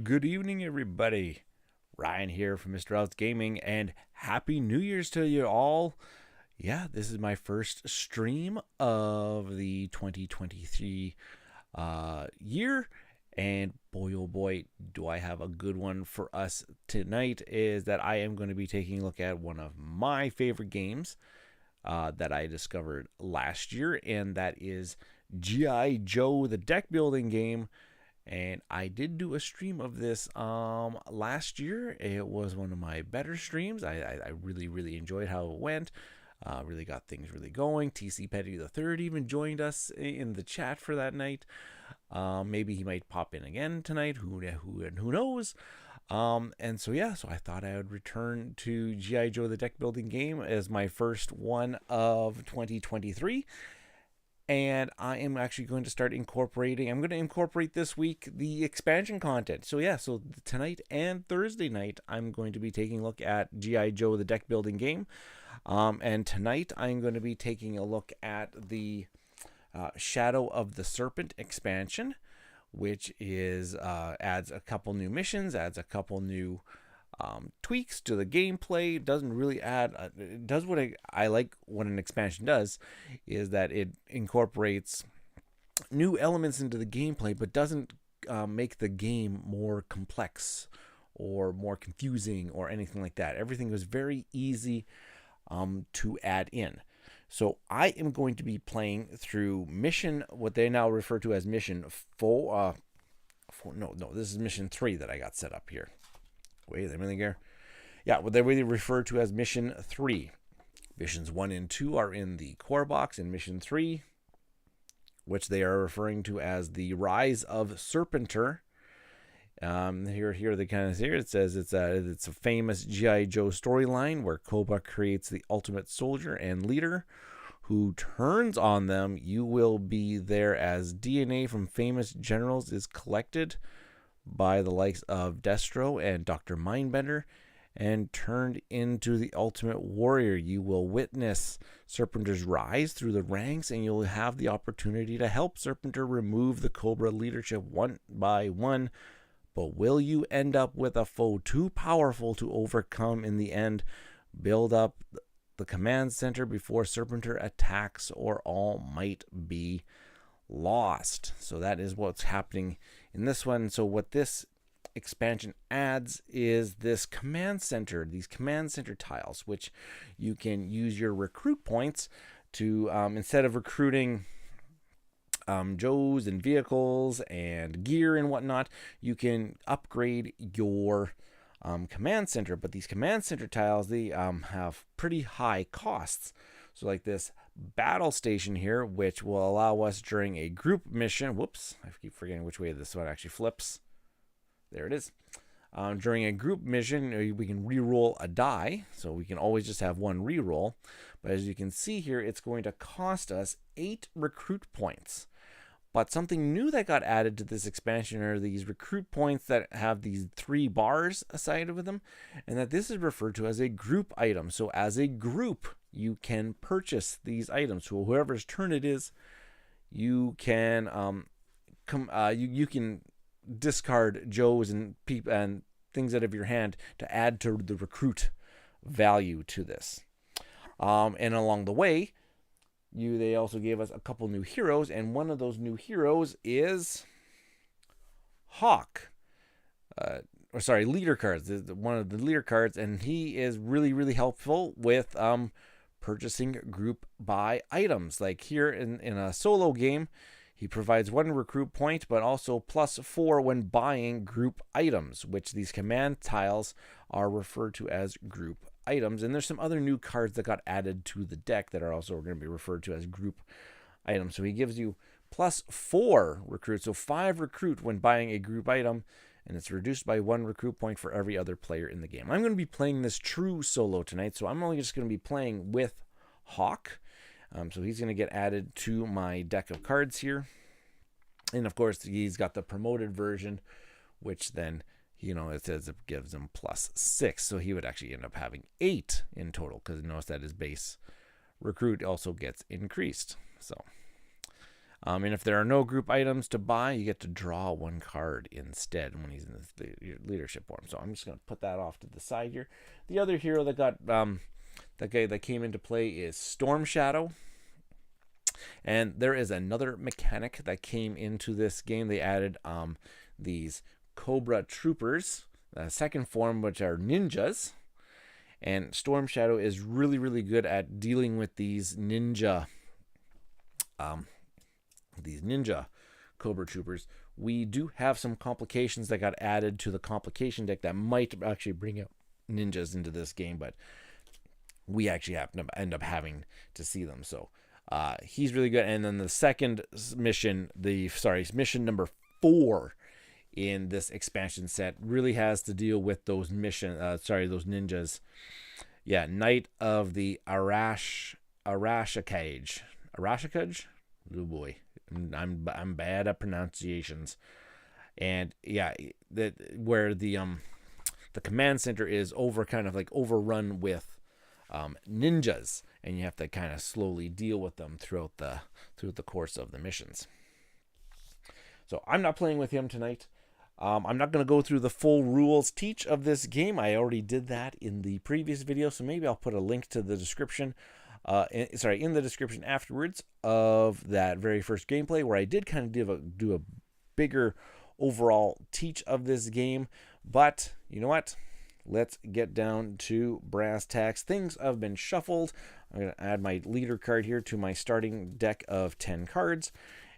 Good evening, everybody. Ryan here from Mr. Rau's Gaming, and Happy New Year's to you all. Yeah, this is my first stream of the 2023 year, and boy, oh boy, do I have a good one for us tonight. Is that I am going to be taking a look at one of my favorite games that I discovered last year, and that is G.I. Joe, the deck building game. And I did do a stream of this last year. It was one of my better streams. I really enjoyed how it went. Really got things really going. TC Petty the Third even joined us in the chat for that night. Maybe he might pop in again tonight. Who knows? And so yeah, so I thought I would return to G.I. Joe the deck building game as my first one of 2023. And I am actually going to start incorporating. I'm going to incorporate this week the expansion content. So yeah, so tonight and Thursday night, I'm going to be taking a look at G.I. Joe, the deck building game. And tonight, I'm going to be taking a look at the Shadow of the Serpent expansion, which is adds a couple new missions, adds a couple new tweaks to the gameplay. Doesn't really add. It does what I like what an expansion does, is that it incorporates new elements into the gameplay, but doesn't make the game more complex or more confusing or anything like that. Everything was very easy to add in. So I am going to be playing through mission, what they now refer to as mission 4. No, this is mission 3 that I got set up here. Wait, they really care. Yeah, what they really refer to as mission 3. Missions 1 and 2 are in the core box, and mission 3, which they are referring to as the Rise of Serpenter. Here they kind of here it says it's a famous G.I. Joe storyline where Cobra creates the ultimate soldier and leader who turns on them. You will be there as DNA from famous generals is collected by the likes of Destro and Dr. Mindbender and turned into the ultimate warrior. You will witness Serpenter's rise through the ranks, and you'll have the opportunity to help Serpenter remove the Cobra leadership one by one. But will you end up with a foe too powerful to overcome in the end? Build up the command center before Serpenter attacks, or all might be lost. So that is what's happening in this one. So what this expansion adds is this command center, these command center tiles, which you can use your recruit points to, instead of recruiting Joes and vehicles and gear and whatnot, you can upgrade your command center. But these command center tiles, they have pretty high costs. So like this battle station here, which will allow us during a group mission. Whoops, I keep forgetting which way this one actually flips. There it is. During a group mission, we can re-roll a die. So we can always just have one re-roll. But as you can see here, it's going to cost us 8 recruit points. But something new that got added to this expansion are these recruit points that have these 3 bars aside with them, and that this is referred to as a group item. So as a group, you can purchase these items. So whoever's turn it is, you can you can discard Joes and things out of your hand to add to the recruit value to this. And along the way, they also gave us a couple new heroes, and one of those new heroes is Hawk. Leader cards. One of the leader cards, and he is really helpful with purchasing group buy items. Like here in a solo game, he provides 1 recruit point, but also +4 when buying group items, which these command tiles are referred to as group items. And there's some other new cards that got added to the deck that are also going to be referred to as group items. So he gives you +4 recruit, so 5 recruit when buying a group item, and it's reduced by 1 recruit point for every other player in the game. I'm going to be playing this true solo tonight, so I'm only just going to be playing with Hawk. So he's going to get added to my deck of cards here. And of course, he's got the promoted version, which then, it says it gives him +6. So he would actually end up having 8 in total, because notice that his base recruit also gets increased. So And if there are no group items to buy, you get to draw one card instead when he's in the leadership form. So I'm just going to put that off to the side here. The other hero that got that guy that came into play is Storm Shadow. And there is another mechanic that came into this game. They added these Cobra Troopers, second form, which are ninjas. And Storm Shadow is really, really good at dealing with these ninja Cobra Troopers. We do have some complications that got added to the complication deck that might actually bring out ninjas into this game, but we actually end up having to see them. So he's really good. And then the second mission, mission number 4 in this expansion set really has to deal with those those ninjas. Yeah, Knight of the Arashikage. Oh boy, I'm bad at pronunciations. And yeah, where the command center is overrun with ninjas, and you have to kind of slowly deal with them throughout the course of the missions. So I'm not playing with him tonight. I'm not going to go through the full rules teach of this game. I already did that in the previous video, so maybe I'll put a link to the description. In the description afterwards of that very first gameplay, where I did kind of do a bigger overall teach of this game. But you know what? Let's get down to brass tacks. Things have been shuffled. I'm going to add my leader card here to my starting deck of 10 cards.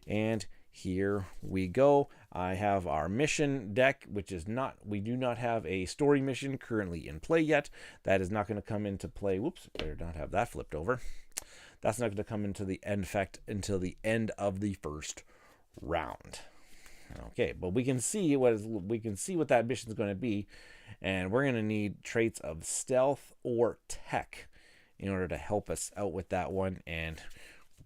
And here we go. I have our mission deck, which is we do not have a story mission currently in play yet. That is not going to come into play. Whoops, better not have that flipped over. That's not going to come into the end effect until the end of the first round. Okay, but we can see what that mission is going to be, and we're going to need traits of stealth or tech in order to help us out with that one. And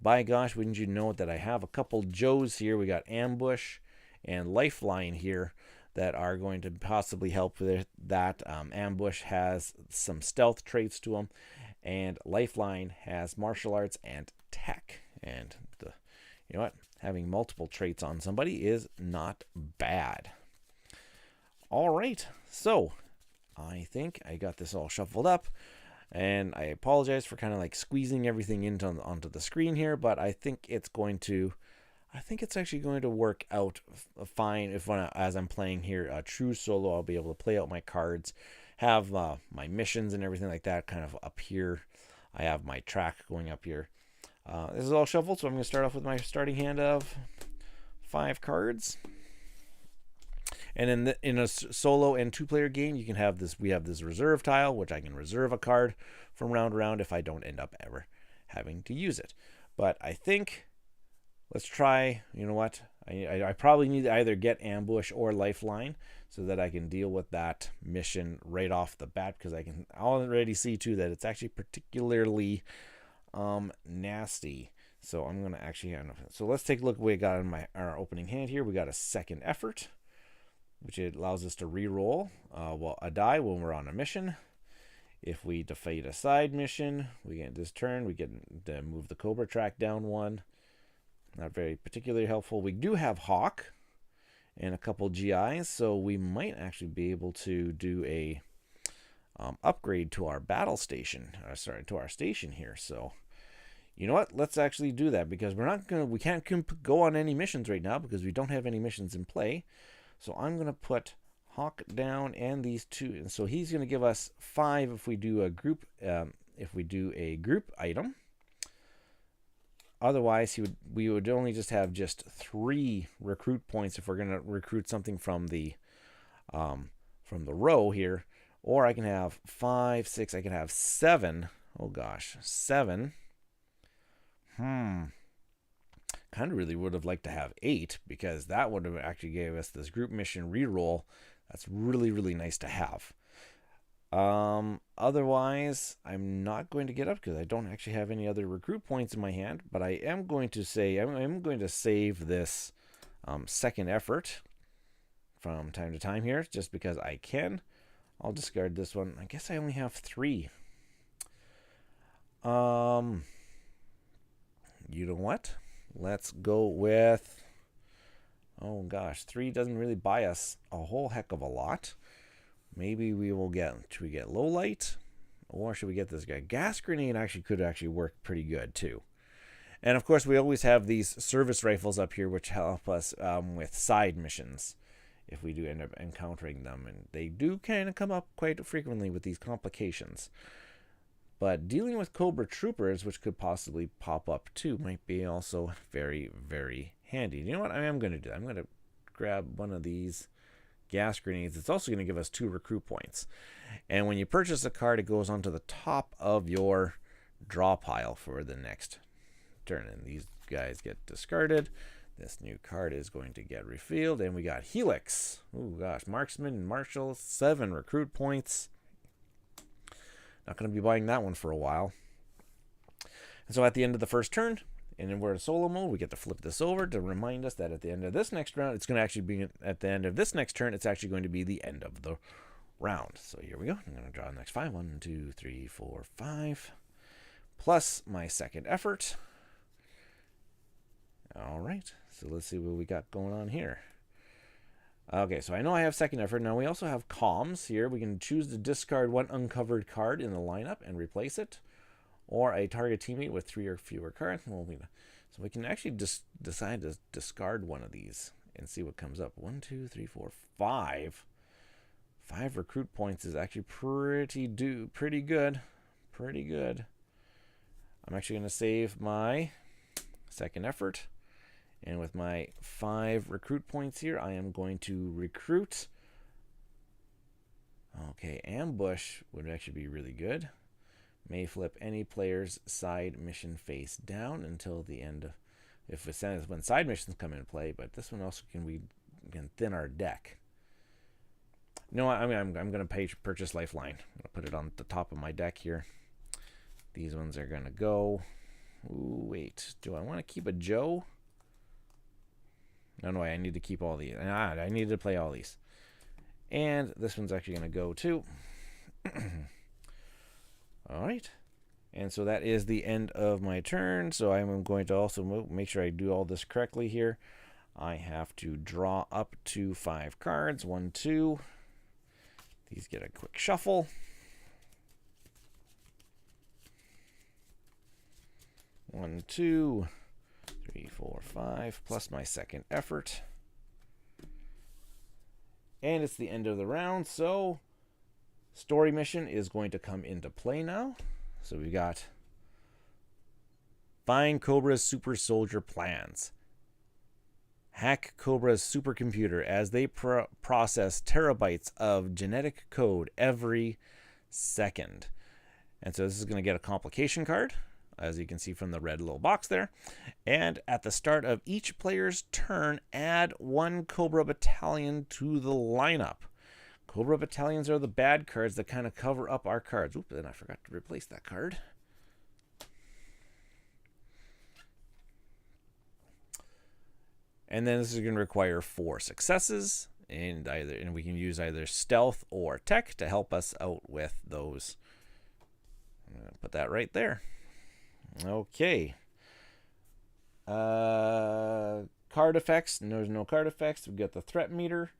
by gosh, wouldn't you know that I have a couple Joes here. We got ambush and lifeline here that are going to possibly help with that. Ambush has some stealth traits to them, and lifeline has martial arts and tech. And you know what? Having multiple traits on somebody is not bad. All right, so I think I got this all shuffled up. And I apologize for kind of like squeezing everything onto the screen here, but I think it's actually going to work out fine as I'm playing here a true solo. I'll be able to play out my cards, have my missions and everything like that kind of up here. I have my track going up here. This is all shuffled, so I'm going to start off with my starting hand of 5 cards. And in a solo and 2-player game, you can have this. We have this reserve tile, which I can reserve a card from round to round if I don't end up ever having to use it. But I think let's try. You know what? I probably need to either get ambush or lifeline so that I can deal with that mission right off the bat, because I can already see too that it's actually particularly nasty. So I'm gonna actually. So let's take a look at what we got in our opening hand here. We got a second effort, which allows us to re-roll a die when we're on a mission. If we defeat a side mission, we get this turn, we get to move the Cobra track down 1. Not very particularly helpful. We do have Hawk and a couple GIs, so we might actually be able to do a upgrade to our battle station. To our station here. So you know what? Let's actually do that, because we can't go on any missions right now because we don't have any missions in play. So I'm going to put Hawk down and these 2. And so he's going to give us 5 if we do a group item. Otherwise, we would only have 3 recruit points if we're going to recruit something from the row here. Or I can have 5, 6. I can have 7. Oh gosh, 7. Kind of really would have liked to have 8, because that would have actually gave us this group mission reroll. That's really, really nice to have. Otherwise, I'm not going to get up because I don't actually have any other recruit points in my hand. But I am going to say I'm going to save this second effort from time to time here, just because I can. I'll discard this one. I guess I only have 3. You know what? Let's go with, oh gosh, 3 doesn't really buy us a whole heck of a lot. Maybe we will get, should we get low light? Or should we get this guy? Gas grenade could actually work pretty good too. And of course, we always have these service rifles up here, which help us with side missions if we do end up encountering them. And they do kind of come up quite frequently with these complications. But dealing with Cobra Troopers, which could possibly pop up too, might be also very, very handy. You know what I am going to do? I'm going to grab one of these gas grenades. It's also going to give us 2 recruit points. And when you purchase a card, it goes onto the top of your draw pile for the next turn. And these guys get discarded. This new card is going to get refilled. And we got Helix. Oh gosh, Marksman and Marshal, 7 recruit points. Not going to be buying that one for a while. And so at the end of the first turn, and then we're in solo mode, we get to flip this over to remind us that at the end of this next round, it's going to actually be at the end of this next turn, it's actually going to be the end of the round. So here we go. I'm going to draw the next 5. 1, 2, 3, 4, 5. Plus my second effort. All right. So let's see what we got going on here. Okay, so I know I have second effort. Now we also have comms here. We can choose to discard 1 uncovered card in the lineup and replace it, or a target teammate with 3 or fewer cards. So we can actually just decide to discard one of these and see what comes up. 1, 2, 3, 4, 5. 5 recruit points is actually pretty good. Pretty good. I'm actually going to save my second effort. And with my 5 recruit points here, I am going to recruit. Okay, ambush would actually be really good. May flip any player's side mission face down until the end of, if it says when side missions come into play. But this one also can thin our deck. You know what? I'm going to purchase Lifeline. I'm going to put it on the top of my deck here. These ones are going to go. Ooh, wait. Do I want to keep a Joe? No, I need to keep all these. I need to play all these. And this one's actually going to go too. All right. And so that is the end of my turn. So I'm going to also make sure I do all this correctly here. I have to draw up to 5 cards. 1, 2. These get a quick shuffle. 1, 2. 3, 4, 5, plus my second effort. And it's the end of the round, so story mission is going to come into play now. So we got find Cobra's super soldier plans. Hack Cobra's supercomputer as they process terabytes of genetic code every second. And so this is going to get a complication card, as you can see from the red little box there. And at the start of each player's turn, add 1 Cobra Battalion to the lineup. Cobra Battalions are the bad cards that kind of cover up our cards. Oops, and I forgot to replace that card. And then this is going to require 4 successes. And we can use either stealth or tech to help us out with those. I'm going to put that right there. Okay. Card effects. There's no card effects. We've got the threat meter.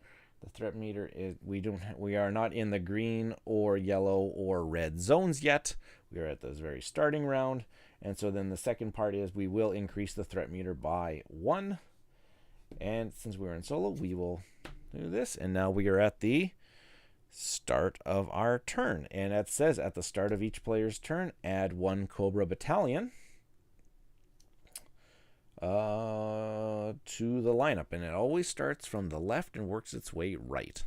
The threat meter is we are not in the green or yellow or red zones yet. We are at this very starting round. And so then the second part is we will increase the threat meter by 1. And since we're in solo, we will do this. And now we are at the start of our turn, and it says at the start of each player's turn, add 1 Cobra Battalion to the lineup, and it always starts from the left and works its way right.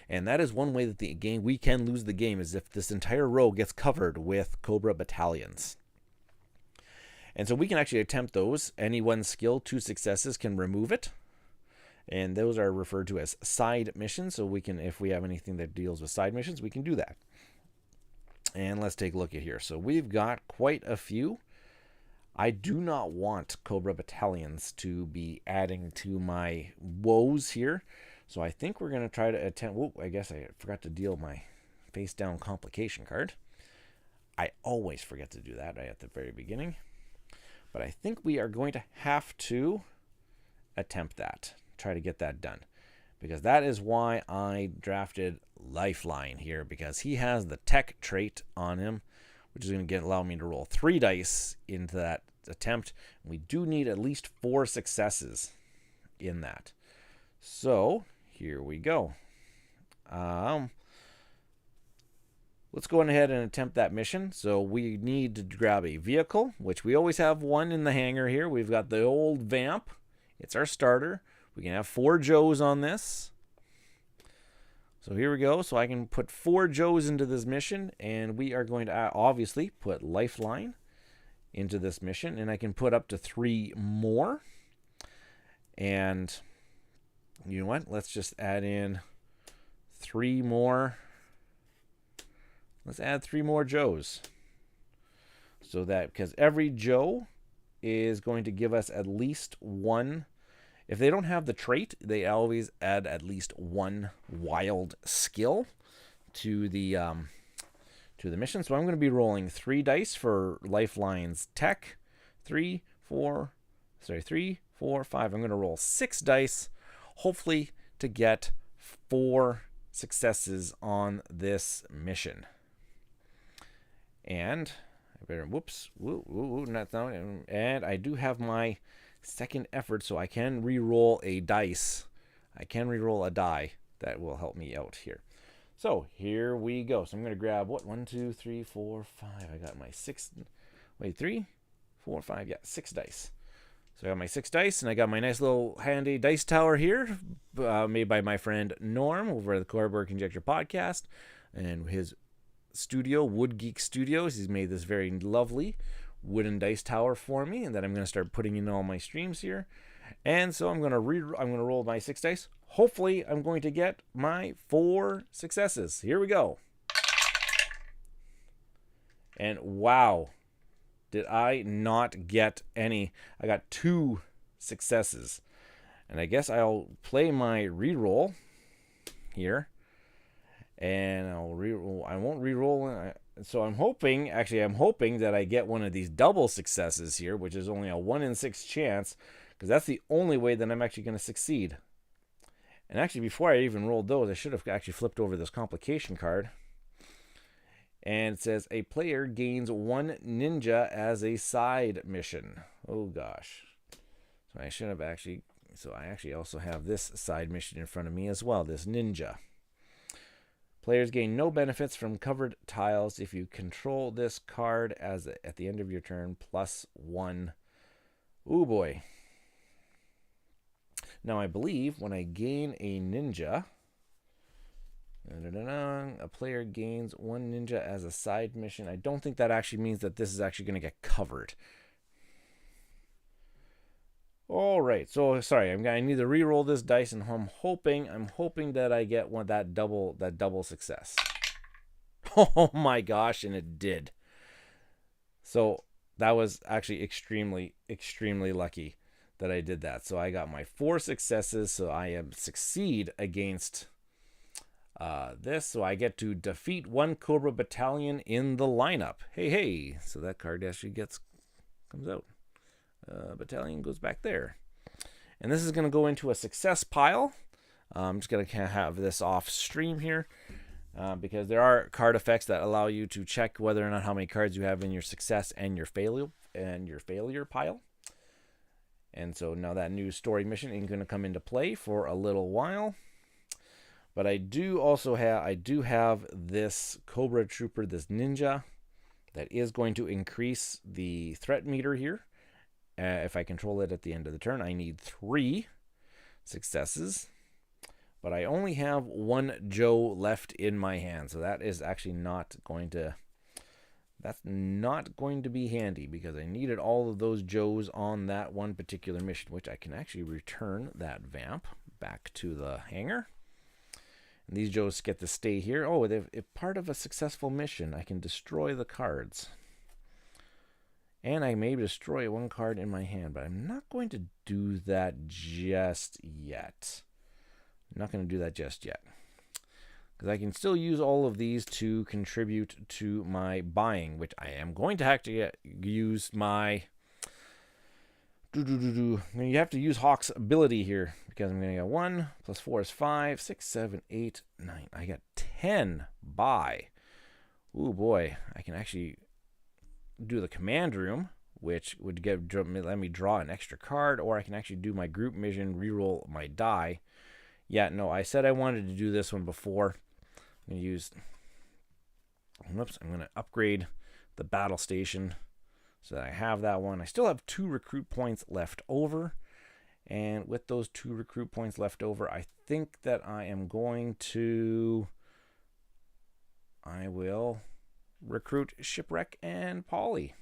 And that is one way that we can lose the game, is if this entire row gets covered with Cobra Battalions. And so we can actually attempt those. Any one skill, 2 successes can remove it. And those are referred to as side missions. So we can, if we have anything that deals with side missions, we can do that. And let's take a look at here. So we've got quite a few. I do not want Cobra Battalions to be adding to my woes here. So I think we're going to try to attempt... Whoa, I guess I forgot to deal my face down complication card. I always forget to do that right at the very beginning. But I think we are going to have to attempt that. Try to get that done. Because that is why I drafted Lifeline here. Because he has the tech trait on him, which is going to allow me to roll 3 dice into that attempt. We do need at least 4 successes in that. So here we go. Let's go ahead and attempt that mission. So we need to grab a vehicle, which we always have one in the hangar here. We've got the old Vamp. It's our starter. We can have 4 Joes on this. So here we go. So I can put 4 Joes into this mission, and we are going to obviously put Lifeline into this mission, and I can put up to 3 more. And you know what? Let's just add in 3 more. Let's add 3 more Joes. So that, because every Joe is going to give us at least 1. If they don't have the trait, they always add at least 1 wild skill to the mission. So I'm going to be rolling 3 dice for Lifeline's tech. 3, 4, 5. I'm going to roll 6 dice, hopefully to get 4 successes on this mission. And I better, and I do have my second effort, so I can re-roll a dice. I can re-roll a die that will help me out here. So here we go. So I'm going to grab 1, 2, 3, 4, 5. I got my 6. Wait, 3, 4, 5. Yeah, 6 dice. So I got my 6 dice, and I got my nice little handy dice tower here, made by my friend Norm over at the Corework Conjecture podcast, and his studio, Wood Geek Studios. He's made this very lovely wooden dice tower for me, and that I'm going to start putting in all my streams here. And so I'm going to roll my 6 dice. Hopefully, I'm going to get my 4 successes. Here we go. And wow, did I not get any? I got 2 successes. And I guess I'll play my reroll here. And I won't reroll. So I'm hoping that I get one of these double successes here, which is only a 1 in 6 chance, because that's the only way that I'm actually going to succeed. And actually, before I even rolled those, I should have actually flipped over this complication card. And it says a player gains 1 ninja as a side mission. Oh gosh. So I should have actually. So I actually also have this side mission in front of me as well. This ninja. Players gain no benefits from covered tiles if you control this card at the end of your turn, +1. Ooh boy. Now I believe when I gain a ninja, a player gains 1 ninja as a side mission. I don't think that actually means that this is actually going to get covered. All right, so sorry, I need to re-roll this dice, and I'm hoping that I get that double success. Oh my gosh, and it did. So that was actually extremely lucky that I did that. So I got my 4 successes, so I succeed against this. So I get to defeat 1 Cobra Battalion in the lineup. Hey, so that card actually comes out. Battalion goes back there. And this is going to go into a success pile. I'm just going to have this off stream here because there are card effects that allow you to check whether or not how many cards you have in your success and your failure pile. And so now that new story mission is going to come into play for a little while. But I do have this Cobra Trooper, this ninja, that is going to increase the threat meter here. If I control it at the end of the turn, I need 3 successes. But I only have 1 Joe left in my hand. So that is actually not going to be handy, because I needed all of those Joes on that one particular mission, which I can actually return that Vamp back to the hangar. And these Joes get to stay here. Oh, if part of a successful mission, I can destroy the cards. And I may destroy 1 card in my hand, but I'm not going to do that just yet. Because I can still use all of these to contribute to my buying, which I am going to have to use my You have to use Hawk's ability here because I'm going to get 1 plus 4 is 5, 6, 7, 8, 9. I got 10 by. Ooh, boy. I can actually do the command room, which would let me draw an extra card, or I can actually do my group mission, reroll my die. Yeah, no, I said I wanted to do this one before. I'm going to upgrade the battle station so that I have that one. I still have 2 recruit points left over. And with those 2 recruit points left over, I think that I will recruit Shipwreck and Polly.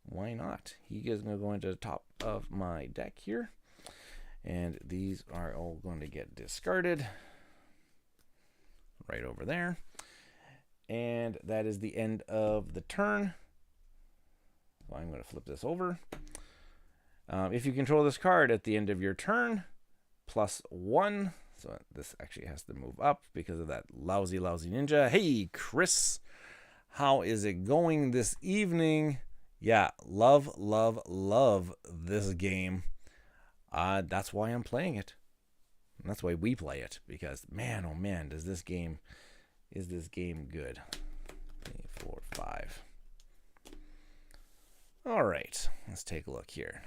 Why not? He is going to go into the top of my deck here. And these are all going to get discarded right over there. And that is the end of the turn. So I'm going to flip this over. If you control this card at the end of your turn, +1. So this actually has to move up because of that lousy ninja. Hey, Chris, how is it going this evening? Yeah, love this game. That's why I'm playing it. And that's why we play it, because man, oh man, is this game good. 3, 4, 5. All right, let's take a look here.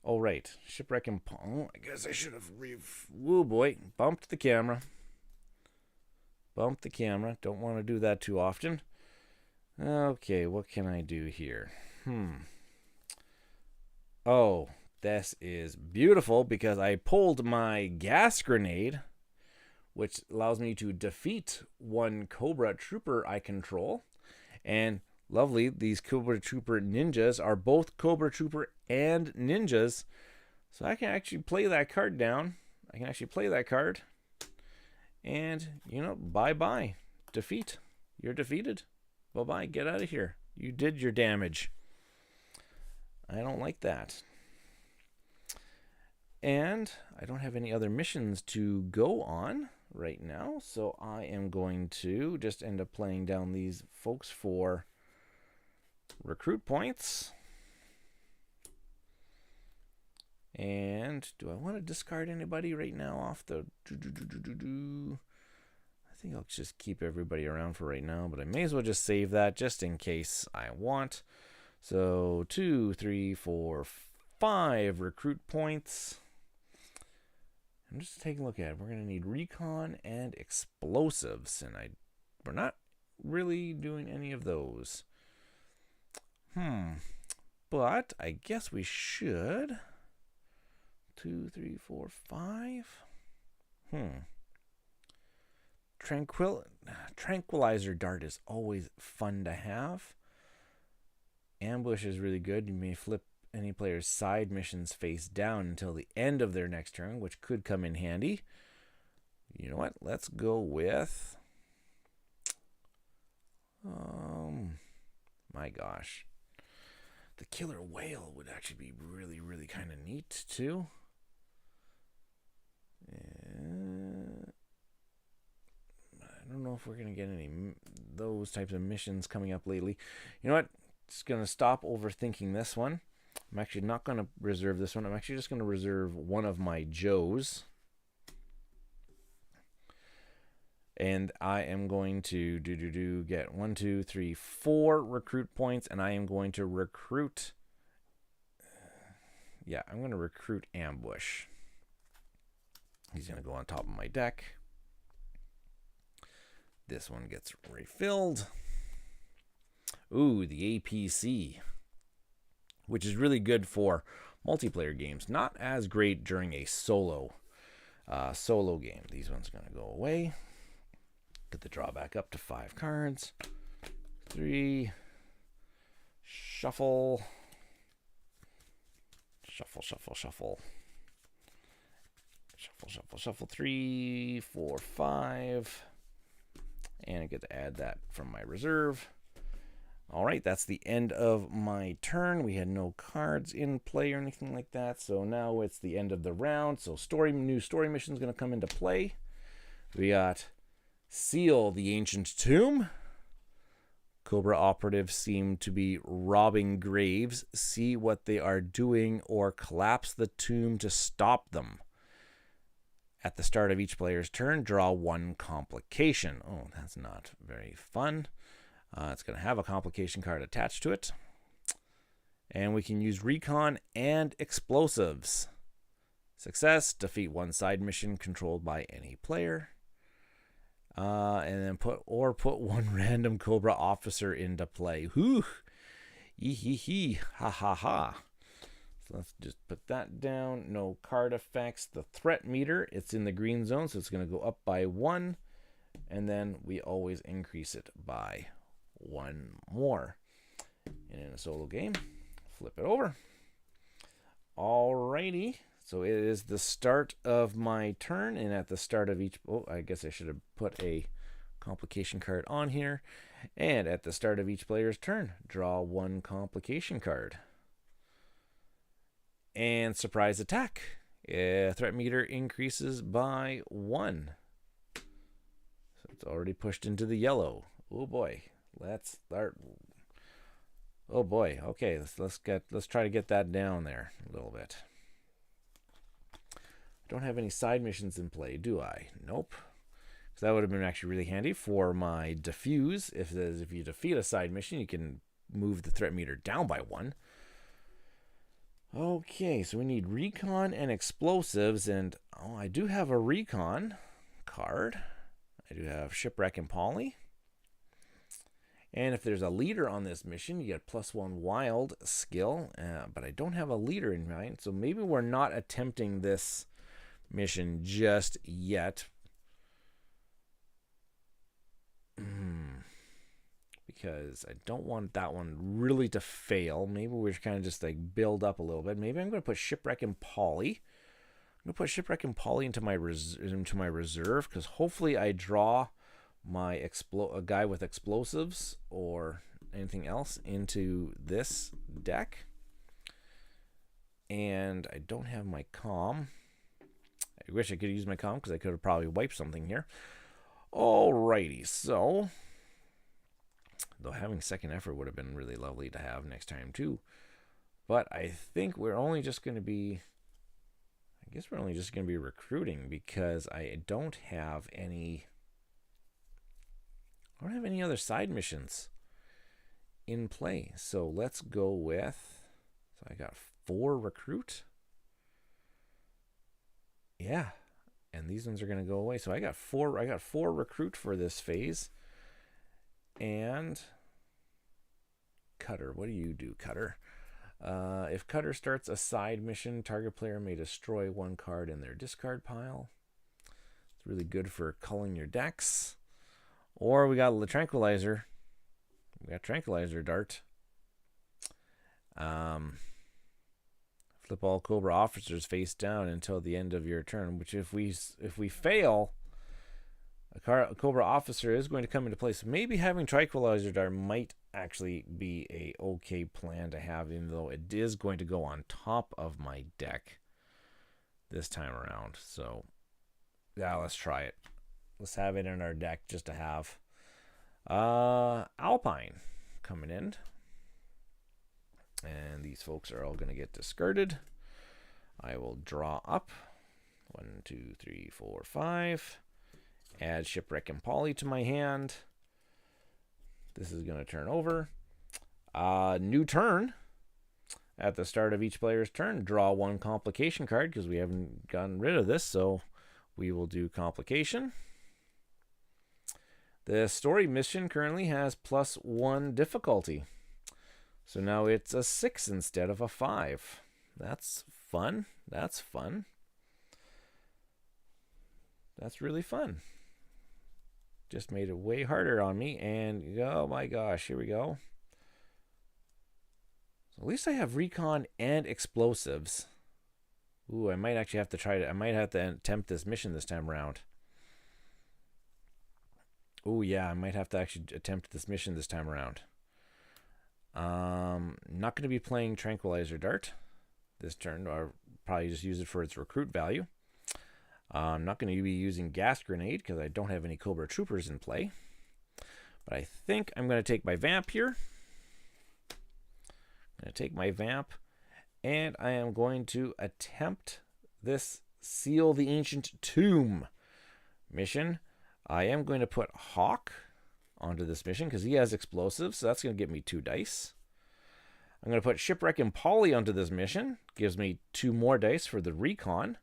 All right, Shipwreck and Paul. I guess I should have woo boy, bumped the camera. Don't want to do that too often. Okay, what can I do here? Oh, this is beautiful because I pulled my gas grenade, which allows me to defeat 1 Cobra Trooper I control. And lovely, these Cobra Trooper ninjas are both Cobra Trooper and ninjas. So I can actually play that card down. And, bye-bye. Defeat. You're defeated. Bye-bye. Get out of here. You did your damage. I don't like that. And I don't have any other missions to go on right now, so I am going to just end up playing down these folks for recruit points. And do I want to discard anybody right now off the... I think I'll just keep everybody around for right now, but I may as well just save that just in case I want. So 2, 3, 4, 5 recruit points. I'm just taking a look at it. We're going to need recon and explosives, and we're not really doing any of those. But I guess we should. 2, 3, 4, 5. Tranquilizer dart is always fun to have. Ambush is really good. You may flip any player's side missions face down until the end of their next turn, which could come in handy. You know what? Let's go with... my gosh. The killer whale would actually be really, really kind of neat, too. I don't know if we're going to get any those types of missions coming up lately. You know what? Just going to stop overthinking this one. I'm actually not going to reserve this one. I'm actually just going to reserve one of my Joes. And I am going to get 1, 2, 3, 4 recruit points, and I am going to recruit. I'm going to recruit Ambush. He's going to go on top of my deck. This one gets refilled. Ooh, the APC, which is really good for multiplayer games. Not as great during a solo game. These ones are going to go away. Get the draw back up to 5 cards. 3. Shuffle. Shuffle. 3, 4, 5. And I get to add that from my reserve. All right, that's the end of my turn. We had no cards in play or anything like that. So now it's the end of the round. So new story mission is going to come into play. We got Seal the Ancient Tomb, Cobra operatives seem to be robbing graves. See what they are doing or collapse the tomb to stop them. At the start of each player's turn, draw 1 complication. Oh, that's not very fun. It's going to have a complication card attached to it. And we can use recon and explosives. Success, defeat 1 side mission controlled by any player. And then put 1 random Cobra officer into play. Whew. Hee. Ha ha ha. So let's just put that down. No card effects. The threat meter, it's in the green zone, so it's going to go up by 1. And then we always increase it by 1 more. And in a solo game, flip it over. Alrighty. So it is the start of my turn, and at the start of each... Oh, I guess I should have put a complication card on here. And at the start of each player's turn, draw 1 complication card. And surprise attack. Threat meter increases by 1. So it's already pushed into the yellow. Oh boy. Let's start. Oh boy. Okay, let's try to get that down there a little bit. Don't have any side missions in play, do I? Nope. So that would have been actually really handy for my diffuse. If you defeat a side mission, you can move the threat meter down by 1. Okay, so we need recon and explosives, and I do have a recon card. I do have Shipwreck and Polly. And if there's a leader on this mission, you get +1 wild skill, but I don't have a leader in mind, so maybe we're not attempting this mission just yet. Because I don't want that one really to fail. Maybe we're kind of just like build up a little bit. Maybe I'm going to put Shipwreck and Polly. I'm going to put Shipwreck and Polly into my reserve, because hopefully I draw my a guy with explosives or anything else into this deck. And I don't have my comm. I wish I could use my comm, because I could have probably wiped something here. Alrighty, so though having second effort would have been really lovely to have next time too. But I think we're only just going to be, I guess we're only just going to be recruiting, because I don't have any other side missions in play. So let's go with, so I got 4 recruit. Yeah. And these ones are going to go away. So I got 4 recruit for this phase. And Cutter, what do you do, Cutter? If Cutter starts a side mission, target player may destroy 1 card in their discard pile. It's really good for culling your decks. Or we got the Tranquilizer. We got Tranquilizer Dart. Flip all Cobra officers face down until the end of your turn, which if we fail, a Cobra officer is going to come into play. So maybe having Tranquilizer Dart might actually be a okay plan to have, even though it is going to go on top of my deck this time around. So yeah, let's try it. Let's have it in our deck just to have. Alpine coming in. And these folks are all going to get discarded. I will draw up. 1, 2, 3, 4, 5. Add Shipwreck and Polly to my hand. This is going to turn over. New turn. At the start of each player's turn, draw 1 complication card, because we haven't gotten rid of this, so we will do complication. The story mission currently has +1 difficulty. So now it's a 6 instead of a 5. That's fun. That's fun. That's really fun. Just made it way harder on me. And oh my gosh, here we go. So at least I have recon and explosives. Ooh, I might actually have to try to, I might have to attempt this mission this time around. Ooh, yeah, I might have to actually attempt this mission this time around. Not going to be playing Tranquilizer Dart this turn, or probably just use it for its recruit value. I'm not going to be using Gas Grenade, because I don't have any Cobra Troopers in play. But I think I'm going to take my vamp here. I'm going to take my vamp, and I am going to attempt this Seal the Ancient Tomb mission. I am going to put Hawk onto this mission because he has explosives, so that's going to give me 2 dice. I'm going to put Shipwreck and Polly onto this mission. Gives me 2 more dice for the recon,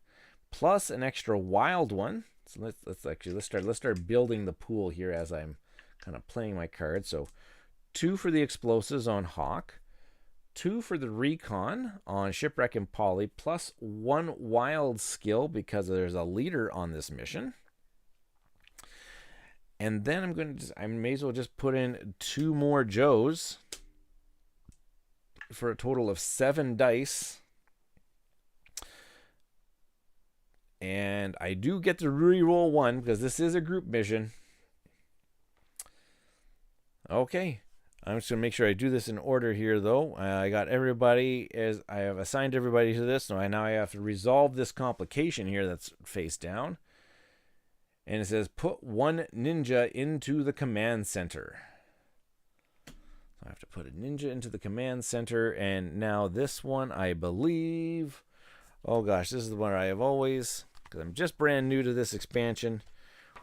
plus an extra wild one. So let's start building the pool here as I'm kind of playing my cards. So 2 for the explosives on Hawk, 2 for the recon on Shipwreck and Polly, plus 1 wild skill because there's a leader on this mission. And then I may as well just put in 2 more Joes for a total of 7 dice. And I do get to re-roll 1 because this is a group mission. Okay. I'm just going to make sure I do this in order here, though. I got everybody, as I have assigned everybody to this. So now I have to resolve this complication here that's face down. And it says, put 1 ninja into the command center. So I have to put a ninja into the command center. And now this one, I believe... Oh gosh, this is the one I have always... Because I'm just brand new to this expansion.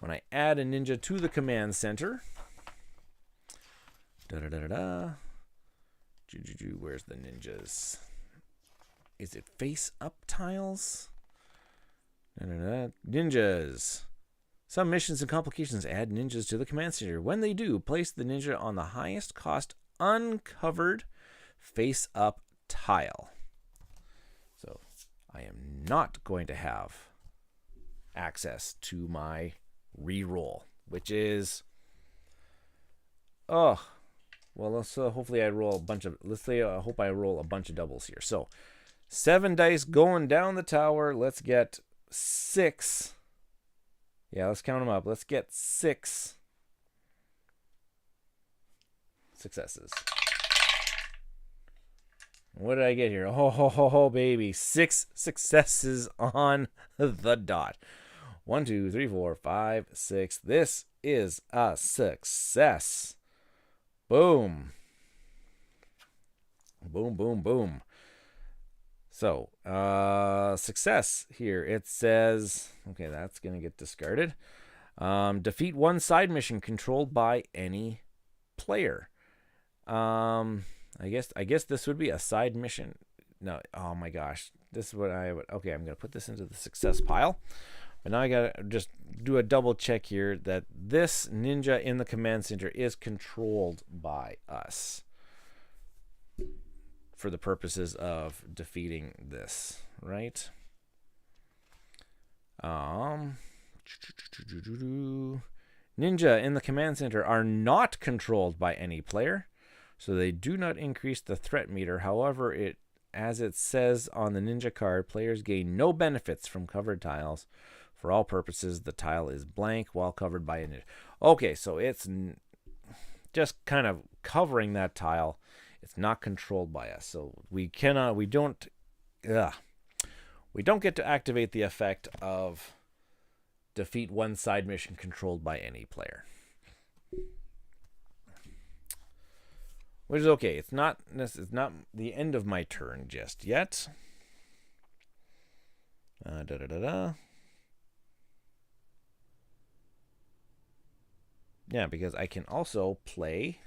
When I add a ninja to the command center... Where's the ninjas? Is it face up tiles? Ninjas. Some missions and complications add ninjas to the command center. When they do, place the ninja on the highest cost uncovered face up tile. So I am not going to have access to my reroll, which is... Oh, well, let's hopefully I roll a bunch of... Let's say I hope I roll a bunch of doubles here. So 7 dice going down the tower. Let's get 6... Yeah, let's count them up. Let's get 6 successes. What did I get here? Oh, baby. 6 successes on the dot. 1, 2, 3, 4, 5, 6. This is a success. Boom. Boom, boom, boom. So, success here. It says, okay, that's going to get discarded. Defeat 1 side mission controlled by any player. I guess this would be a side mission. No, oh my gosh. This is what I would, okay, I'm going to put this into the success pile. But now I got to just do a double check here that this ninja in the command center is controlled by us. For the purposes of defeating this, right? Ninja in the command center are not controlled by any player, so they do not increase the threat meter. However, as it says on the ninja card, players gain no benefits from covered tiles. For all purposes, the tile is blank while covered by a ninja. Okay, so it's just kind of covering that tile. It's not controlled by us, so we don't get to activate the effect of defeat 1 side mission controlled by any player. Which is okay. It's not the end of my turn just yet. Yeah, because I can also play...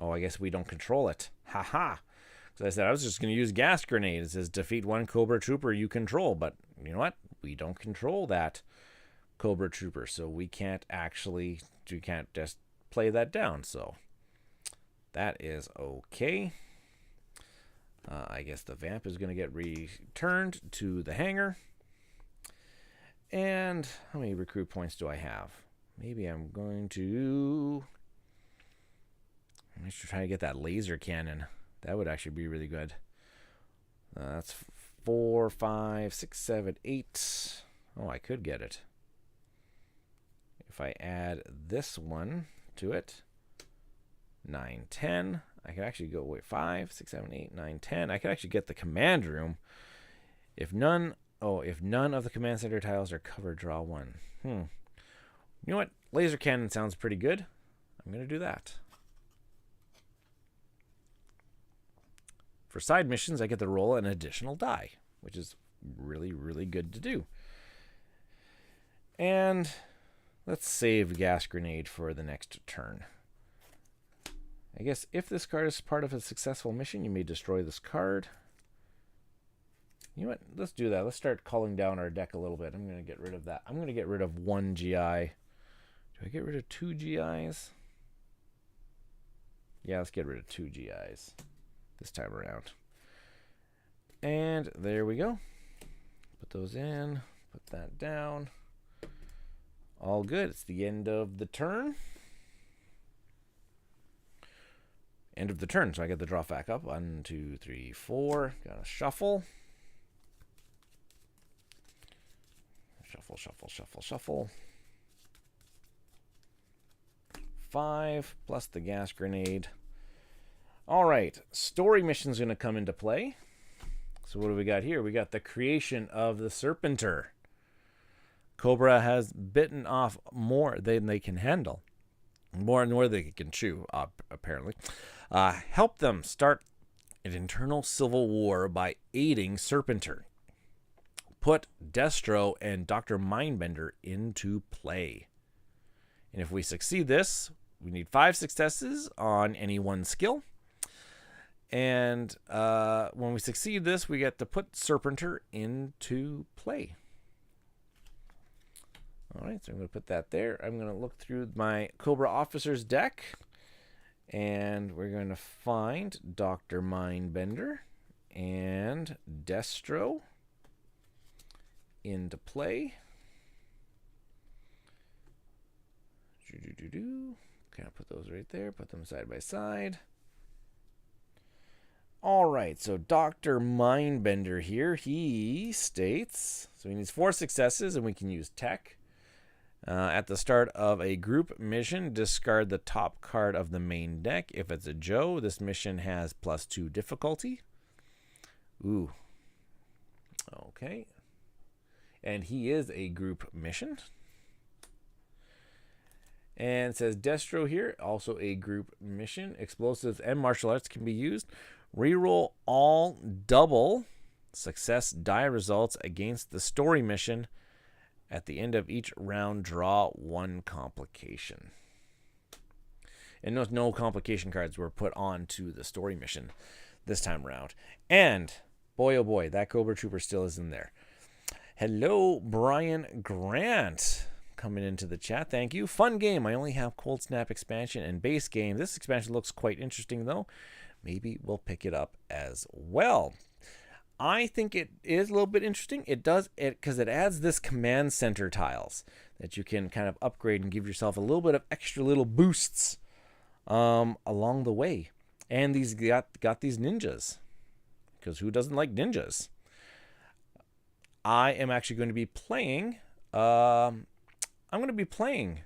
Oh, I guess we don't control it. Haha. Because I said I was just going to use gas grenade. It says defeat 1 Cobra Trooper you control. But you know what? We don't control that Cobra Trooper. So we can't just play that down. So that is okay. I guess the vamp is going to get returned to the hangar. And how many recruit points do I have? Maybe I'm going to... I should try to get that laser cannon. That would actually be really good. That's 4, 5, 6, 7, 8. Oh, I could get it. If I add this one to it, 9, 10. I could actually go, 5, 6, 7, 8, 9, 10. I could actually get the command room. If none of the command center tiles are covered, draw 1. You know what? Laser cannon sounds pretty good. I'm going to do that. For side missions, I get to roll an additional die, which is really, really good to do. And let's save gas grenade for the next turn. I guess if this card is part of a successful mission, you may destroy this card. You know what? Let's do that. Let's start calling down our deck a little bit. I'm going to get rid of that. I'm going to get rid of 1 GI. Do I get rid of 2 GIs? Yeah, let's get rid of 2 GIs this time around. And there we go. Put those in. Put that down. All good. It's the end of the turn. End of the turn. So I get the draw back up. 1, 2, 3, 4. Got to shuffle. Shuffle, shuffle, shuffle, shuffle. 5 plus the gas grenade. All right. Story mission's going to come into play. So what do we got here? We got the creation of the Serpenter. Cobra has bitten off more than they can handle. More and more they can chew, apparently. Help them start an internal civil war by aiding Serpenter. Put Destro and Dr. Mindbender into play. And if we succeed this, we need 5 successes on any one skill. And when we succeed this, we get to put Serpenter into play. All right, so I'm going to put that there. I'm going to look through my Cobra Officers deck. And we're going to find Dr. Mindbender and Destro into play. Kind of put those right there. Put them side by side. All right, so Dr. Mindbender here, he states, so he needs 4 successes, and we can use tech. At the start of a group mission, discard the top card of the main deck. If it's a Joe, this mission has +2 difficulty. Ooh. Okay. And he is a group mission. And it says Destro here, also a group mission. Explosives and martial arts can be used. Reroll all double success die results against the story mission. At the end of each round, draw 1 complication. And no complication cards were put on to the story mission this time around. And boy, oh boy, that Cobra Trooper still is in there. Hello, Brian Grant, coming into the chat. Thank you. Fun game. I only have Cold Snap expansion and base game. This expansion looks quite interesting, though. Maybe we'll pick it up as well. I think it is a little bit interesting. It does it because it adds this command center tiles that you can kind of upgrade and give yourself a little bit of extra little boosts along the way. And these got these ninjas, because who doesn't like ninjas? I am actually going to be playing. I'm going to be playing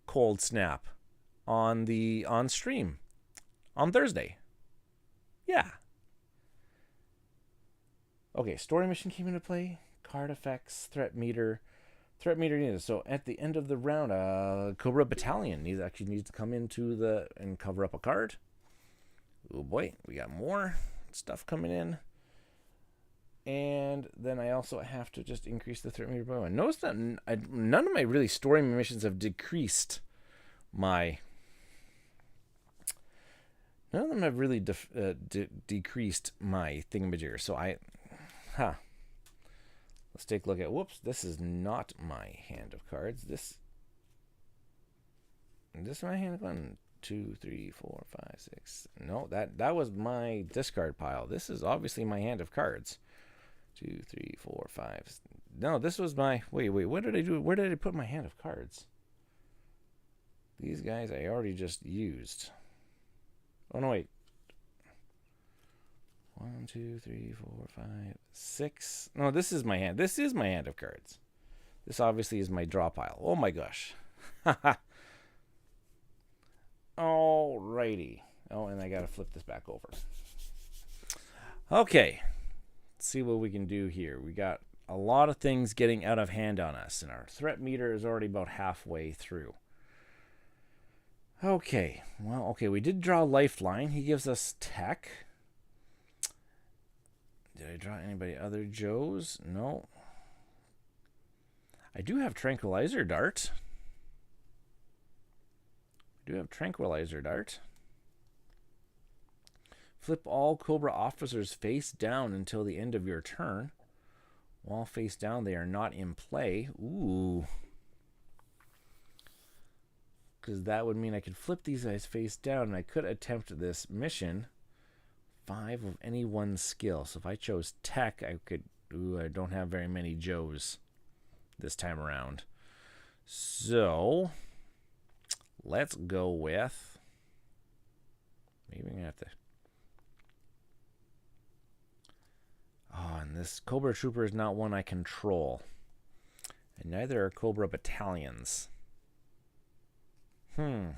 Cold Snap on stream on Thursday. Yeah. Okay, story mission came into play. Card effects, threat meter needed. So at the end of the round, Cobra Battalion needs to come into and cover up a card. Oh boy, we got more stuff coming in. And then I also have to just increase the threat meter by 1. Notice that none of my really story missions have decreased my... None of them have really decreased my thingamajigger. So let's take a look at... Whoops, this is not my hand of cards. This is my hand of cards. 2, 3, 4, 5, 6. No, that was my discard pile. This is obviously my hand of cards. 2, 3, 4, 5. No, this was my... Wait, what did I do? Where did I put my hand of cards? These guys I already just used. Oh, no, wait. 1, 2, 3, 4, 5, 6. No, this is my hand. This is my hand of cards. This obviously is my draw pile. Oh, my gosh. Alrighty. Oh, and I got to flip this back over. Okay. Let's see what we can do here. We got a lot of things getting out of hand on us, and our threat meter is already about halfway through. Okay, well, okay, we did draw Lifeline. He gives us Tech. Did I draw anybody other Joes? No. I do have Tranquilizer Dart. Flip all Cobra officers face down until the end of your turn. While face down, they are not in play. Ooh. Because that would mean I could flip these guys face down, and I could attempt this mission. 5 of any one skill. So if I chose Tech, I could... Ooh, I don't have very many Joes this time around. So, let's go with... Maybe I'm going to have to... Oh, and this Cobra Trooper is not one I control. And neither are Cobra Battalions. Maybe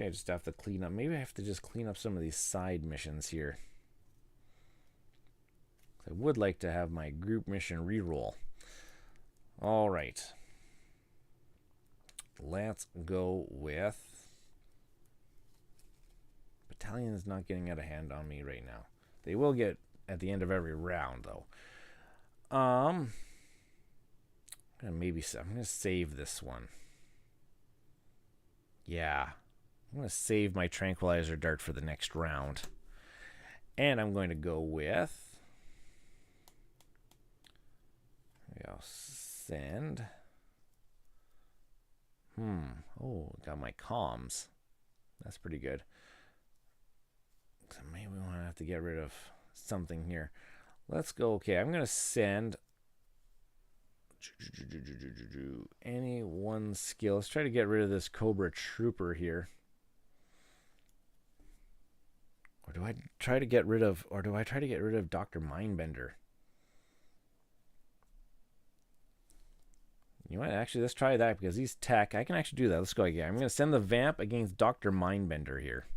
I just have to clean up. Maybe I have to just clean up some of these side missions here. I would like to have my group mission reroll. All right. Let's go with... Battalion is not getting out of hand on me right now. They will get at the end of every round, though. I'm gonna save this one. Yeah. I'm going to save my Tranquilizer Dart for the next round. And I'm going to go with... I'll send... Oh, got my comms. That's pretty good. So maybe we want to have to get rid of something here. Let's go. Okay, I'm going to send... any one skill. Let's try to get rid of this Cobra Trooper here. Or do I try to get rid of Dr. Mindbender? You know what? Actually, let's try that because he's Tech. I can actually do that. Let's go again. I'm going to send the Vamp against Dr. Mindbender here.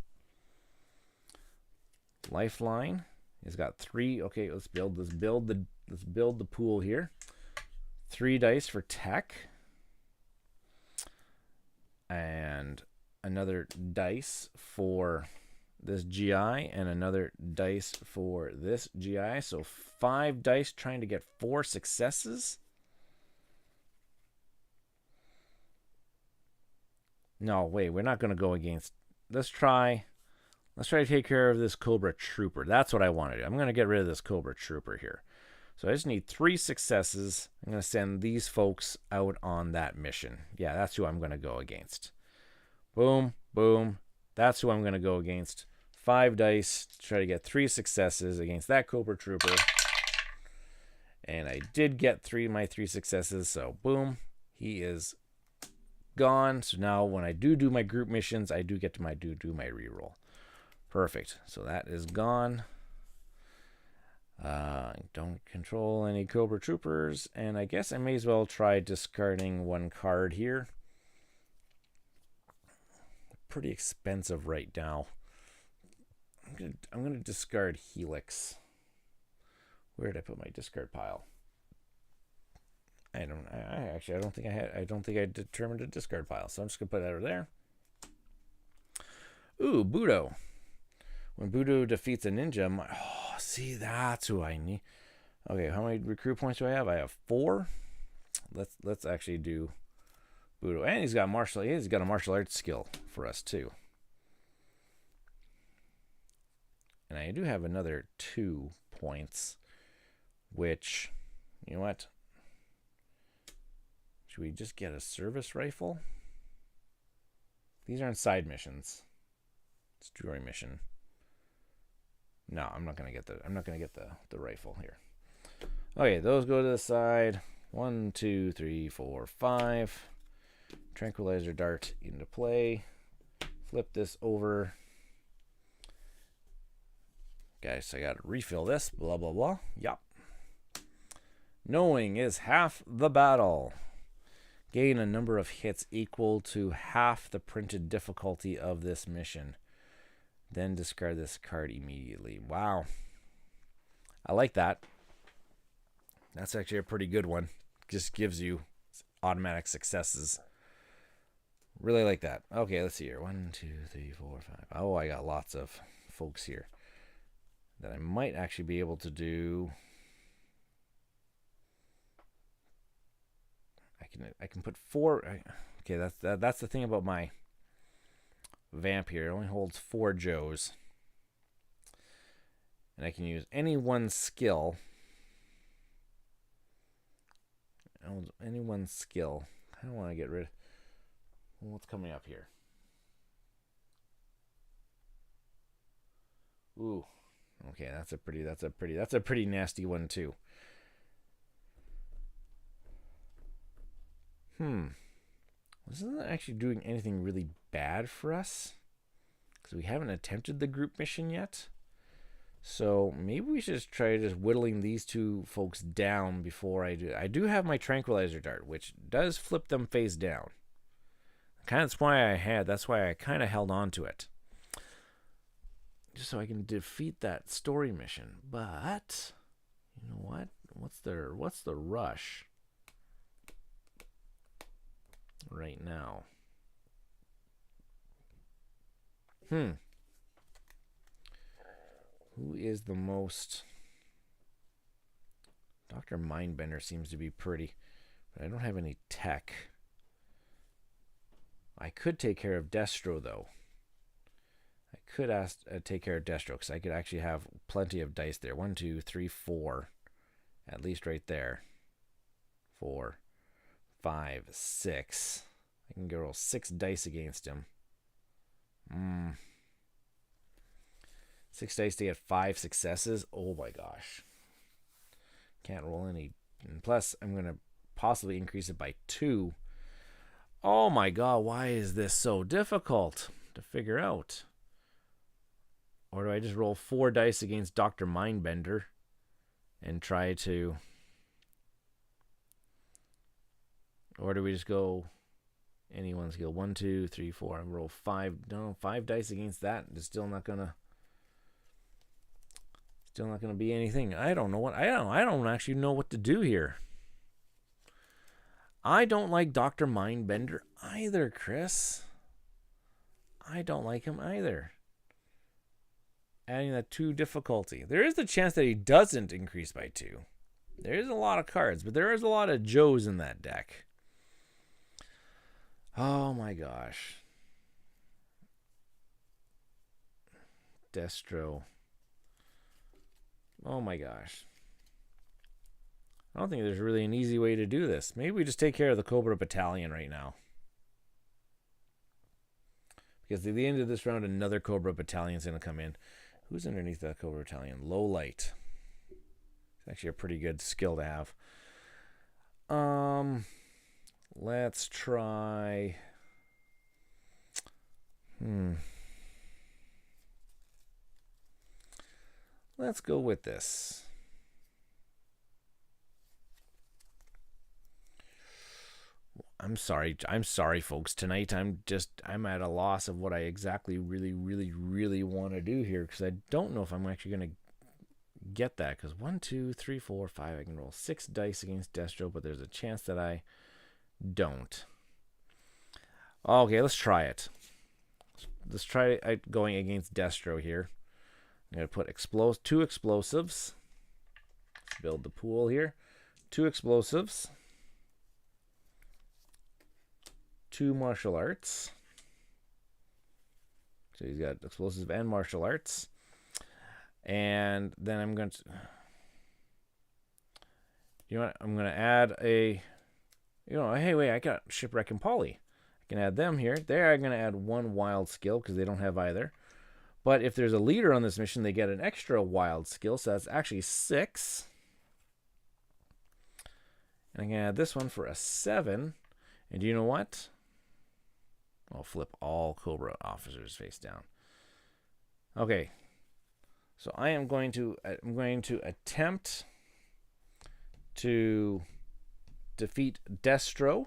Lifeline. He's got 3. Okay, let's build the pool here. 3 dice for Tech. And another dice for this GI and another dice for this GI. So 5 dice trying to get 4 successes. No, wait, we're not going to go against... Let's try to take care of this Cobra Trooper. That's what I want to do. I'm going to get rid of this Cobra Trooper here. So I just need 3 successes. I'm going to send these folks out on that mission. Yeah, that's who I'm going to go against. Boom, boom. That's who I'm going to go against. 5 dice to try to get 3 successes against that Cobra Trooper. And I did get my 3 successes. So boom, he is gone. So now when I do my group missions, I do get to do my reroll. Perfect. So that is gone. Don't control any Cobra Troopers, and I guess I may as well try discarding 1 card here. Pretty expensive right now. I'm gonna discard Helix. Where did I put my discard pile? I don't think I determined a discard pile, so I'm just gonna put that over there. Ooh, Budo. When Budo defeats a ninja, see, that's who I need. Okay, how many recruit points do I have? I have 4. Let's actually do Budo. And he's got a martial arts skill for us too. And I do have another 2 points, which, you know what? Should we just get a service rifle? These aren't side missions. It's a jewelry mission. No, I'm not gonna get the rifle here. Okay, those go to the side. 1, 2, 3, 4, 5. Tranquilizer Dart into play. Flip this over. Guys, I gotta refill this. Blah blah blah. Yup. Knowing is half the battle. Gain a number of hits equal to half the printed difficulty of this mission. Then discard this card immediately. Wow. I like that. That's actually a pretty good one. Just gives you automatic successes. Really like that. Okay, let's see here. 1, 2, 3, 4, 5. Oh, I got lots of folks here that I might actually be able to do. I can put 4. Okay, that's the thing about my vamp here. It only holds 4 Joes. And I can use any one skill. Any one skill. I don't want to get rid of what's coming up here. Ooh. Okay, that's a pretty nasty one too. This isn't actually doing anything really bad for us, because we haven't attempted the group mission yet. So maybe we should just try just whittling these 2 folks down before I do. I do have my tranquilizer dart, which does flip them face down. That's why I kind of held on to it, just so I can defeat that story mission. But you know what? What's the rush right now? Who is the most? Dr. Mindbender seems to be pretty, but I don't have any tech. I could take care of Destro, though. I could take care of Destro, because I could actually have plenty of dice there. 1, 2, 3, 4. At least right there. 4, 5, 6. I can roll 6 dice against him. 6 dice to get 5 successes. Oh my gosh. Can't roll any. And plus, I'm going to possibly increase it by 2. Oh my god, why is this so difficult to figure out? Or do I just roll 4 dice against Dr. Mindbender and try to... Or do we just go any one skill? 1, 2, 3, 4. I roll 5. No, 5 dice against that. It's still not gonna be anything. I don't actually know what to do here. I don't like Dr. Mindbender either, Chris. I don't like him either. Adding that 2 difficulty. There is the chance that he doesn't increase by 2. There is a lot of cards, but there is a lot of Joes in that deck. Oh my gosh. Destro. Oh my gosh. I don't think there's really an easy way to do this. Maybe we just take care of the Cobra Battalion right now. Because at the end of this round, another Cobra Battalion is going to come in. Who's underneath that Cobra Battalion? Low Light. It's actually a pretty good skill to have. Let's try... Let's go with this. I'm sorry, folks. Tonight I'm at a loss of what I exactly really want to do here, because I don't know if I'm actually going to get that. Because 1, 2, 3, 4, 5, I can roll 6 dice against Destro, but there's a chance that I don't. Okay, let's try it. Let's try going against Destro here. I'm going to put 2 explosives. Let's build the pool here. 2 explosives. 2 martial arts. So he's got explosive and martial arts. And then I'm going to... You know what? I'm going to add a... hey, wait, I got Shipwreck and Polly. I can add them here. There, I'm going to add 1 wild skill, because they don't have either. But if there's a leader on this mission, they get an extra wild skill, so that's actually 6. And I can add this one for a 7. And do you know what? I'll flip all Cobra officers face down. Okay. So I'm going to attempt to defeat Destro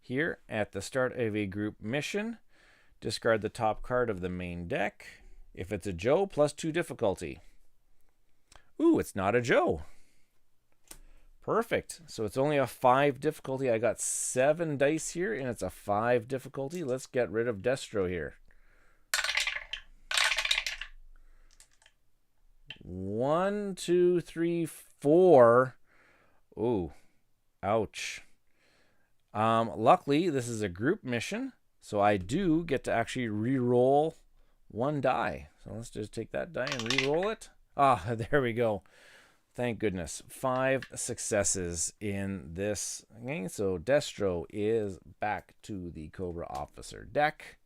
here at the start of a group mission. Discard the top card of the main deck. If it's a Joe, plus 2 difficulty. Ooh, it's not a Joe. Perfect. So it's only a 5 difficulty. I got 7 dice here, and it's a 5 difficulty. Let's get rid of Destro here. 1, 2, 3, 4. Ooh, ouch. Luckily, this is a group mission, so I do get to actually re-roll 1 die. So let's just take that die and re-roll it. Ah, there we go. Thank goodness. 5 successes in this game. So Destro is back to the Cobra Officer deck.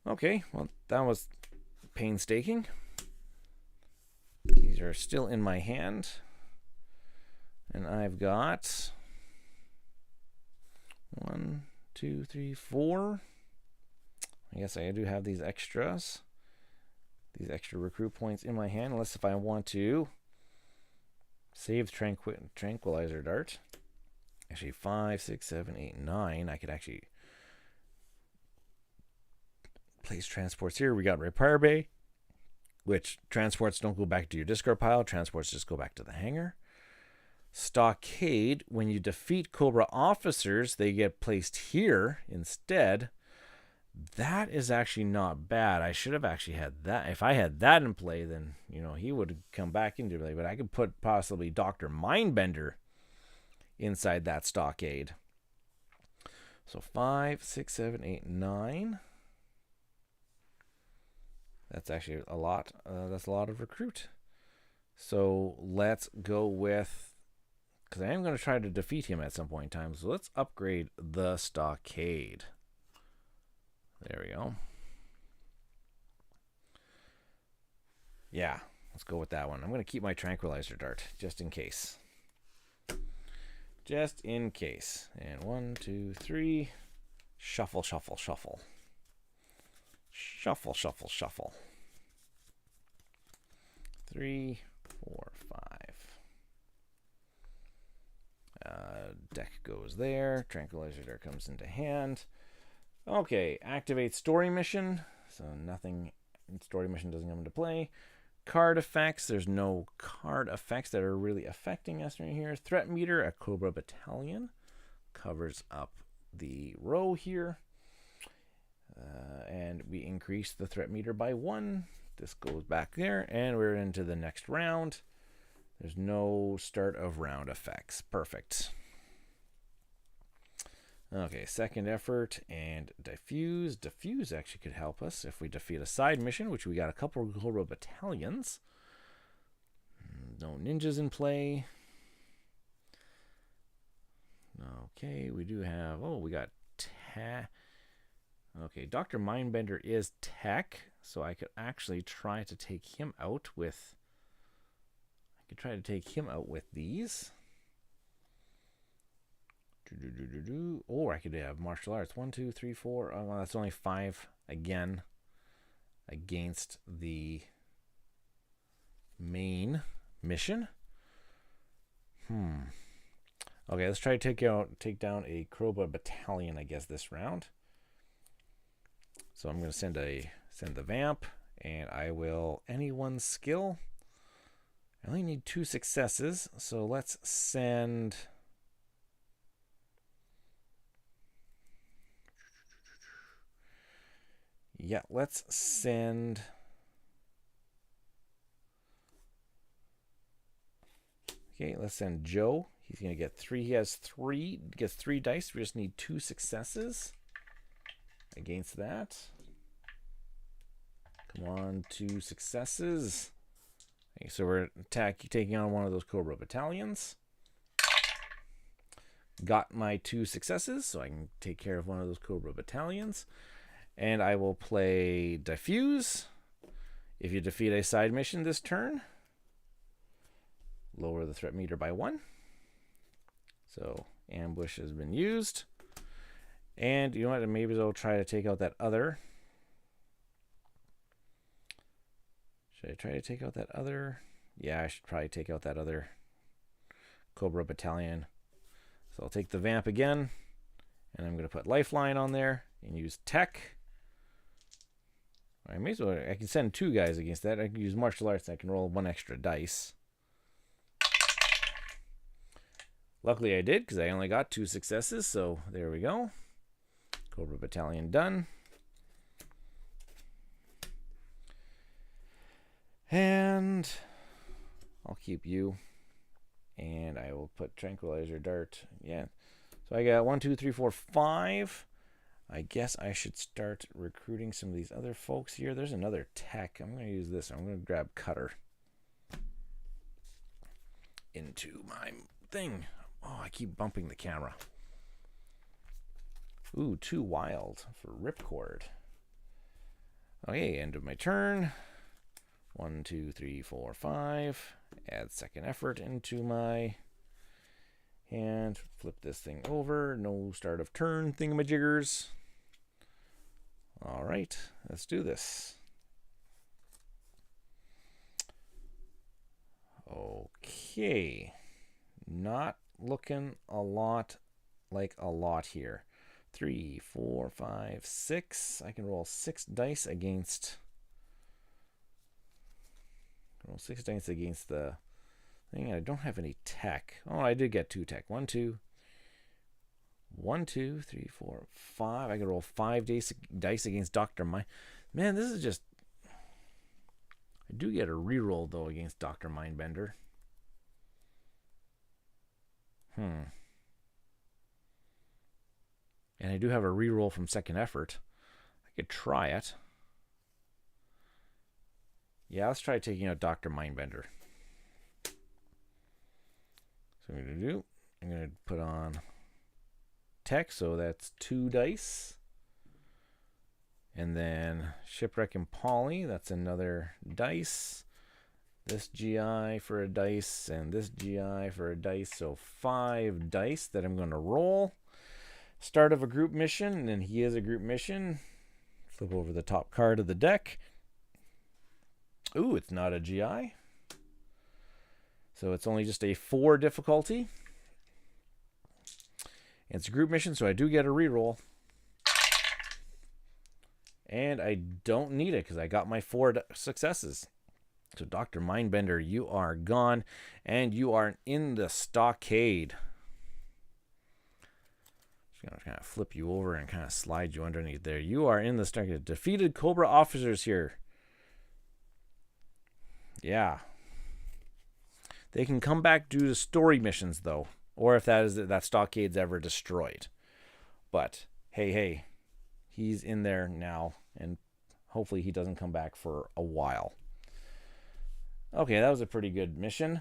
Okay, well, that was painstaking. These are still in my hand. And I've got 1, 2, 3, 4. I guess I do have these extras. These extra recruit points in my hand, unless if I want to save tranquilizer dart. Actually, 5, 6, 7, 8, 9. I could actually place transports here. We got repair bay, which transports don't go back to your discard pile. Transports just go back to the hangar. Stockade, when you defeat Cobra officers, they get placed here instead. That is actually not bad. I should have actually had that. If I had that in play, then, you know, he would come back into play. But I could put possibly Dr. Mindbender inside that stockade. So 5, 6, 7, 8, 9. That's actually a lot. That's a lot of recruit. So let's go with, because I am going to try to defeat him at some point in time. So let's upgrade the stockade. There we go. Yeah, let's go with that one. I'm going to keep my tranquilizer dart just in case. Just in case. And 1, 2, 3. Shuffle, shuffle, shuffle. Shuffle, shuffle, shuffle. 3, 4, 5. Deck goes there. Tranquilizer dart comes into hand. Okay, activate story mission. So nothing, story mission doesn't come into play. Card effects. There's no card effects that are really affecting us right here. Threat meter, a Cobra battalion. Covers up the row here. And we increase the threat meter by 1. This goes back there, and we're into the next round. There's no start of round effects. Perfect. Okay, second effort and diffuse. Diffuse actually could help us if we defeat a side mission, which we got a couple of Cobra battalions. No ninjas in play. Okay, we do have, oh, we got okay, Dr. Mindbender is tech, so I could actually try to take him out with, these. Or I could have martial arts. 1, 2, 3, 4. Oh, well, that's only 5 again against the main mission. Okay, let's try to take down a Cobra battalion, I guess, this round. So I'm going to send the vamp, and I will anyone's skill. I only need 2 successes, so let's send. Yeah, let's send. Okay, let's send Joe. He's going to get 3. He has 3. Gets 3 dice. We just need 2 successes against that. Come on, 2 successes. Okay, so we're taking on one of those Cobra battalions. Got my 2 successes, so I can take care of one of those Cobra battalions. And I will play Diffuse. If you defeat a side mission this turn, lower the threat meter by 1. So ambush has been used. And you know what? Maybe I'll try to take out that other. Should I try to take out that other? Yeah, I should probably take out that other Cobra battalion. So I'll take the vamp again. And I'm going to put Lifeline on there and use Tech. I may as well, I can send 2 guys against that. I can use martial arts and I can roll 1 extra dice. Luckily I did, because I only got 2 successes, so there we go. Cobra Battalion done. And I'll keep you. And I will put Tranquilizer Dart. Yeah. So I got 1, 2, 3, 4, 5. I guess I should start recruiting some of these other folks here. There's another tech. I'm going to use this. I'm going to grab Cutter into my thing. Oh, I keep bumping the camera. Ooh, 2 wild for Ripcord. Okay, end of my turn. 1, 2, 3, 4, 5. Add second effort into my hand. Flip this thing over. No start of turn thingamajiggers. All right, let's do this. Okay. Not looking a lot like a lot here. 3, 4, 5, 6. I can roll 6 dice against. Roll 6 dice against the thing. I don't have any tech. Oh, I did get 2 tech. 1, 2. 1, 2, 3, 4, 5. I can roll 5 dice against Dr. Mind. Man, this is just. I do get a reroll though against Dr. Mindbender. And I do have a reroll from second effort. I could try it. Yeah, let's try taking out Dr. Mindbender. So I'm going to put on tech, so that's 2 dice. And then Shipwreck and Polly, that's another dice. This GI for a dice, and this GI for a dice, so 5 dice that I'm going to roll. Start of a group mission, and he is a group mission. Flip over the top card of the deck. Ooh, it's not a GI. So it's only just a 4 difficulty. It's a group mission, so I do get a reroll. And I don't need it because I got my 4 successes. So Dr. Mindbender, you are gone. And you are in the stockade. Just going to kind of flip you over and kind of slide you underneath there. You are in the stockade. Defeated Cobra officers here. Yeah. They can come back due to story missions, though. Or if that stockade's ever destroyed. But, hey. He's in there now. And hopefully he doesn't come back for a while. Okay, that was a pretty good mission.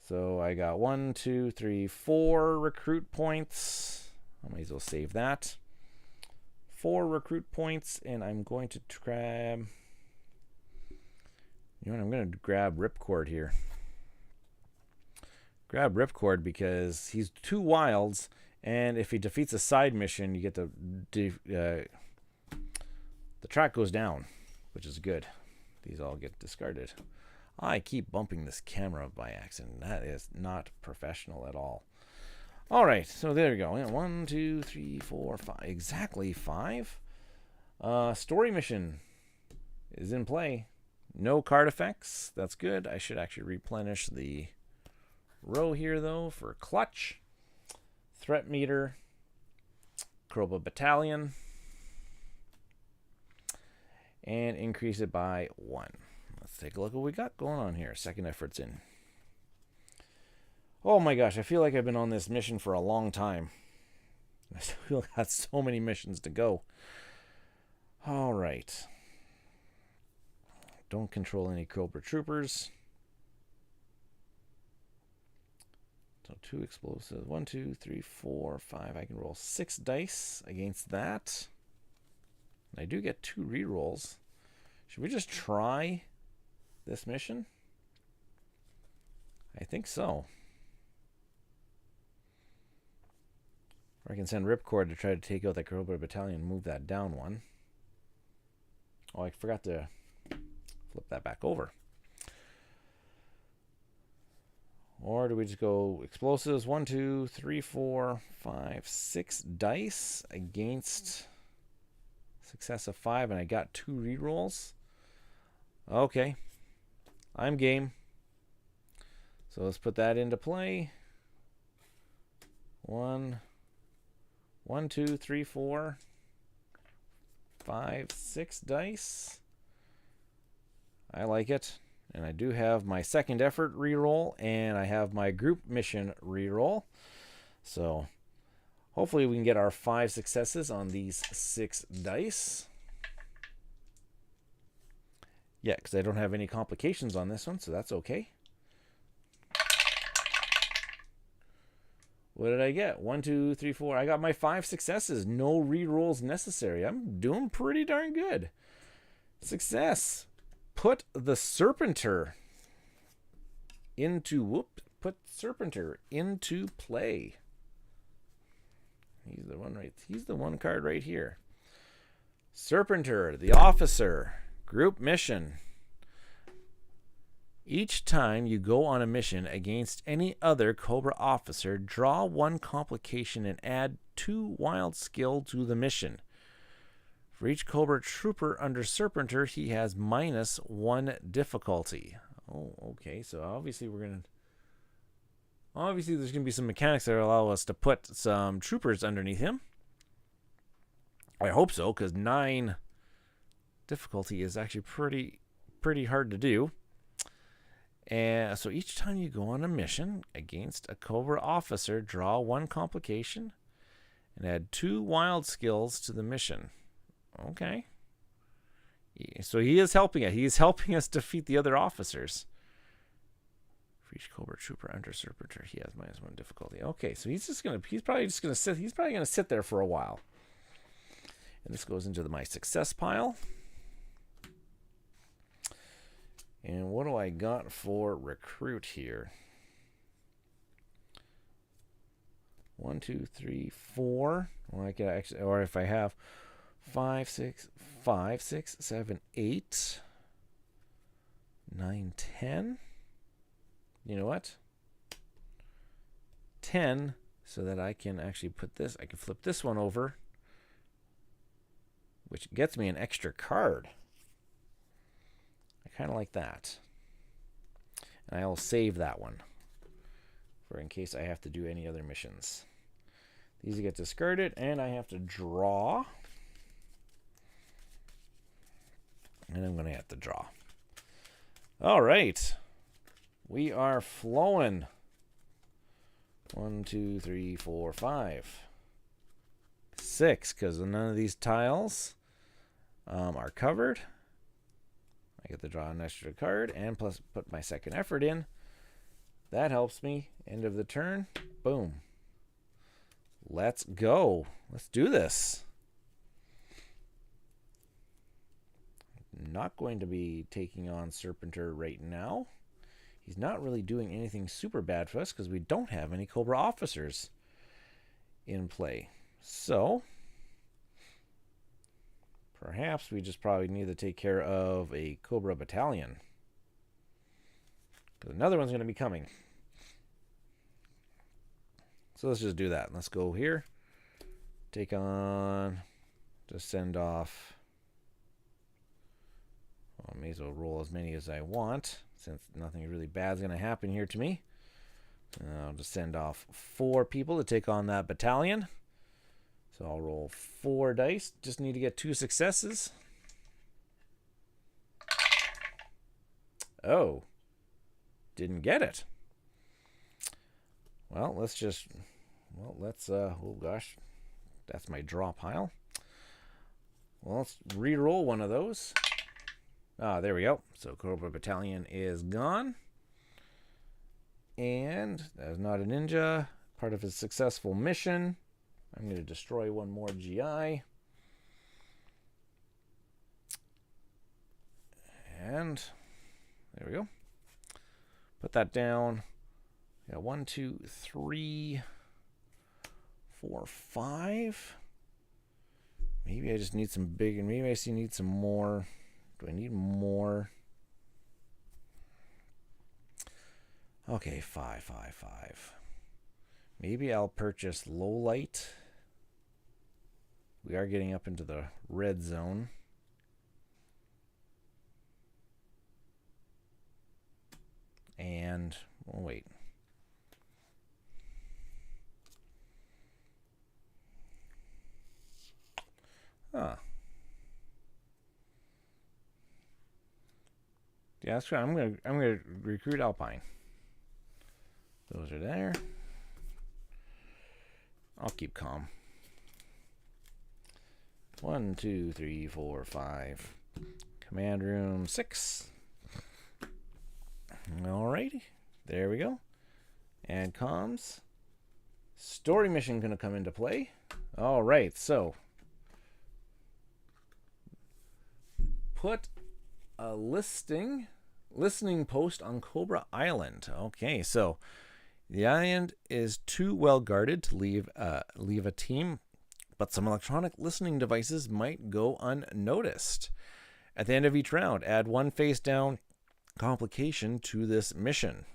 So I got 1, 2, 3, 4 recruit points. I might as well save that. 4 recruit points. And I'm going to grab... You know what? I'm going to grab Ripcord here. Grab Ripcord because he's 2 wilds. And if he defeats a side mission, you get the track goes down, which is good. These all get discarded. I keep bumping this camera by accident. That is not professional at all. All right, so there we go. 1, 2, 3, 4, 5. Exactly 5. Story mission is in play. No card effects. That's good. I should actually replenish the row here, though, for clutch. Threat meter. Cobra Battalion. And increase it by 1. Let's take a look at what we got going on here. Second effort's in. Oh my gosh, I feel like I've been on this mission for a long time. I still got so many missions to go. All right. Don't control any Cobra troopers. So 2 explosives. 1, 2, 3, 4, 5. I can roll 6 dice against that. I do get 2 rerolls. Should we just try this mission? I think so. Or I can send Ripcord to try to take out that Cobra Battalion and move that down 1. Oh, I forgot to flip that back over. Or do we just go explosives? 1, 2, 3, 4, 5, 6 dice against success of 5, and I got 2 rerolls. Okay. I'm game. So let's put that into play. 1, 1, 2, 3, 4, 5, 6 dice. I like it. And I do have my second effort reroll, and I have my group mission reroll. So hopefully we can get our 5 successes on these 6 dice. Yeah, because I don't have any complications on this one, so that's okay. What did I get? 1, 2, 3, 4. I got my 5 successes. No re-rolls necessary. I'm doing pretty darn good. Success. Put the Serpenter into put Serpenter into play. He's the one he's the one card right here. Serpenter, the officer, group mission. Each time you go on a mission against any other Cobra officer, draw 1 complication and add 2 wild skill to the mission. For each Cobra trooper under Serpenter, he has -1 difficulty. Oh, okay. So obviously there's gonna be some mechanics that allow us to put some troopers underneath him. I hope so, because 9 difficulty is actually pretty hard to do. And so each time you go on a mission against a Cobra officer, draw 1 complication and add 2 wild skills to the mission. Okay. So he is helping it. He is helping us defeat the other officers. For each Cobra trooper under Serpenter, he has -1 difficulty. Okay, so he's probably gonna sit there for a while. And this goes into my success pile. And what do I got for recruit here? 1, 2, 3, 4. Well, I could actually, or if I have 5, 6, 7, 8, 9, 10. You know what? 10, so that I can actually put this. I can flip this one over, which gets me an extra card. I kind of like that. And I'll save that one for in case I have to do any other missions. These get discarded, and I have to draw. And I'm going to have to draw. All right. We are flowing. 1, 2, 3, 4, 5, 6, because none of these tiles are covered. I get to draw an extra card and plus put my second effort in. That helps me. End of the turn. Boom. Let's go. Let's do this. I'm not going to be taking on Serpenter right now. He's not really doing anything super bad for us because we don't have any Cobra officers in play. So perhaps we just probably need to take care of a Cobra battalion, because another one's going to be coming. So let's just do that. Let's go here. Take on, just send off. Well, I may as well roll as many as I want, since nothing really bad is going to happen here to me. I'll just send off 4 people to take on that battalion. So I'll roll 4 dice. Just need to get 2 successes. Oh. Didn't get it. Well, let's oh gosh. That's my draw pile. Well, let's re-roll one of those. Ah, there we go. So Cobra Battalion is gone. And that is not a ninja. Part of his successful mission. I'm going to destroy 1 more GI. And there we go. Put that down. Yeah, 1, 2, 3, 4, 5. Maybe I just need some big, and maybe I need some more. Do I need more? Okay, 5, 5, 5. Maybe I'll purchase low light. We are getting up into the red zone. And, oh wait. Huh. Yeah, that's right. I'm gonna recruit Alpine. Those are there. I'll keep calm. 1, 2, 3, 4, 5. Command room 6. Alrighty. There we go. And comms. Story mission gonna come into play. Alright, so put a listening post on Cobra Island. Okay, so the island is too well guarded to leave a team, but some electronic listening devices might go unnoticed. At the end of each round, add one face down complication to this mission.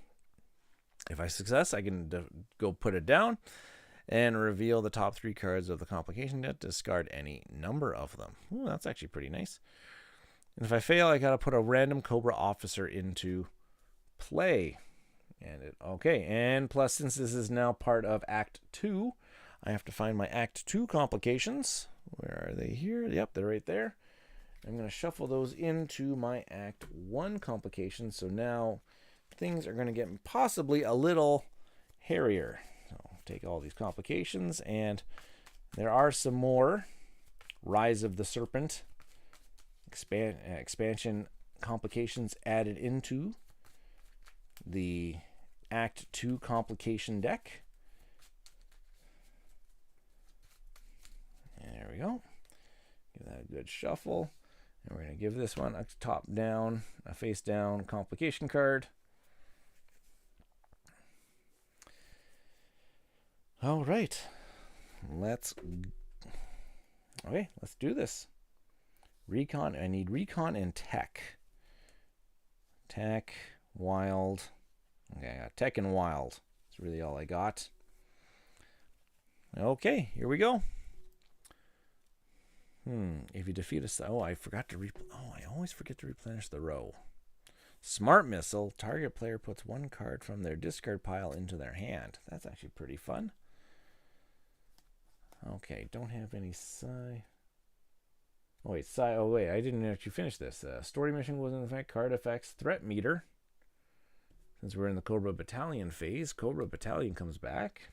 If I success, I can go put it down and reveal the top 3 cards of the complication deck. Discard any number of them. Ooh, that's actually pretty nice. And if I fail, I gotta put a random Cobra officer into play. And plus, since this is now part of Act 2, I have to find my Act 2 complications. Where are they here? Yep, they're right there. I'm going to shuffle those into my Act 1 complications. So now things are going to get possibly a little hairier. So I'll take all these complications, and there are some more Rise of the Serpent expansion complications added into the Act 2 complication deck. There we go. Give that a good shuffle. And we're going to give this one a top down, a face down complication card. All right. Let's do this. Recon. I need recon and tech. Tech, wild. Okay, I got tech and wild. That's really all I got. Okay, here we go. If you defeat a... I forgot to... I always forget to replenish the row. Smart Missile. Target player puts one card from their discard pile into their hand. That's actually pretty fun. Okay, don't have any psi... wait, I didn't actually finish this. Story mission was in effect. Card effects. Threat meter. Since we're in the Cobra Battalion phase, Cobra Battalion comes back.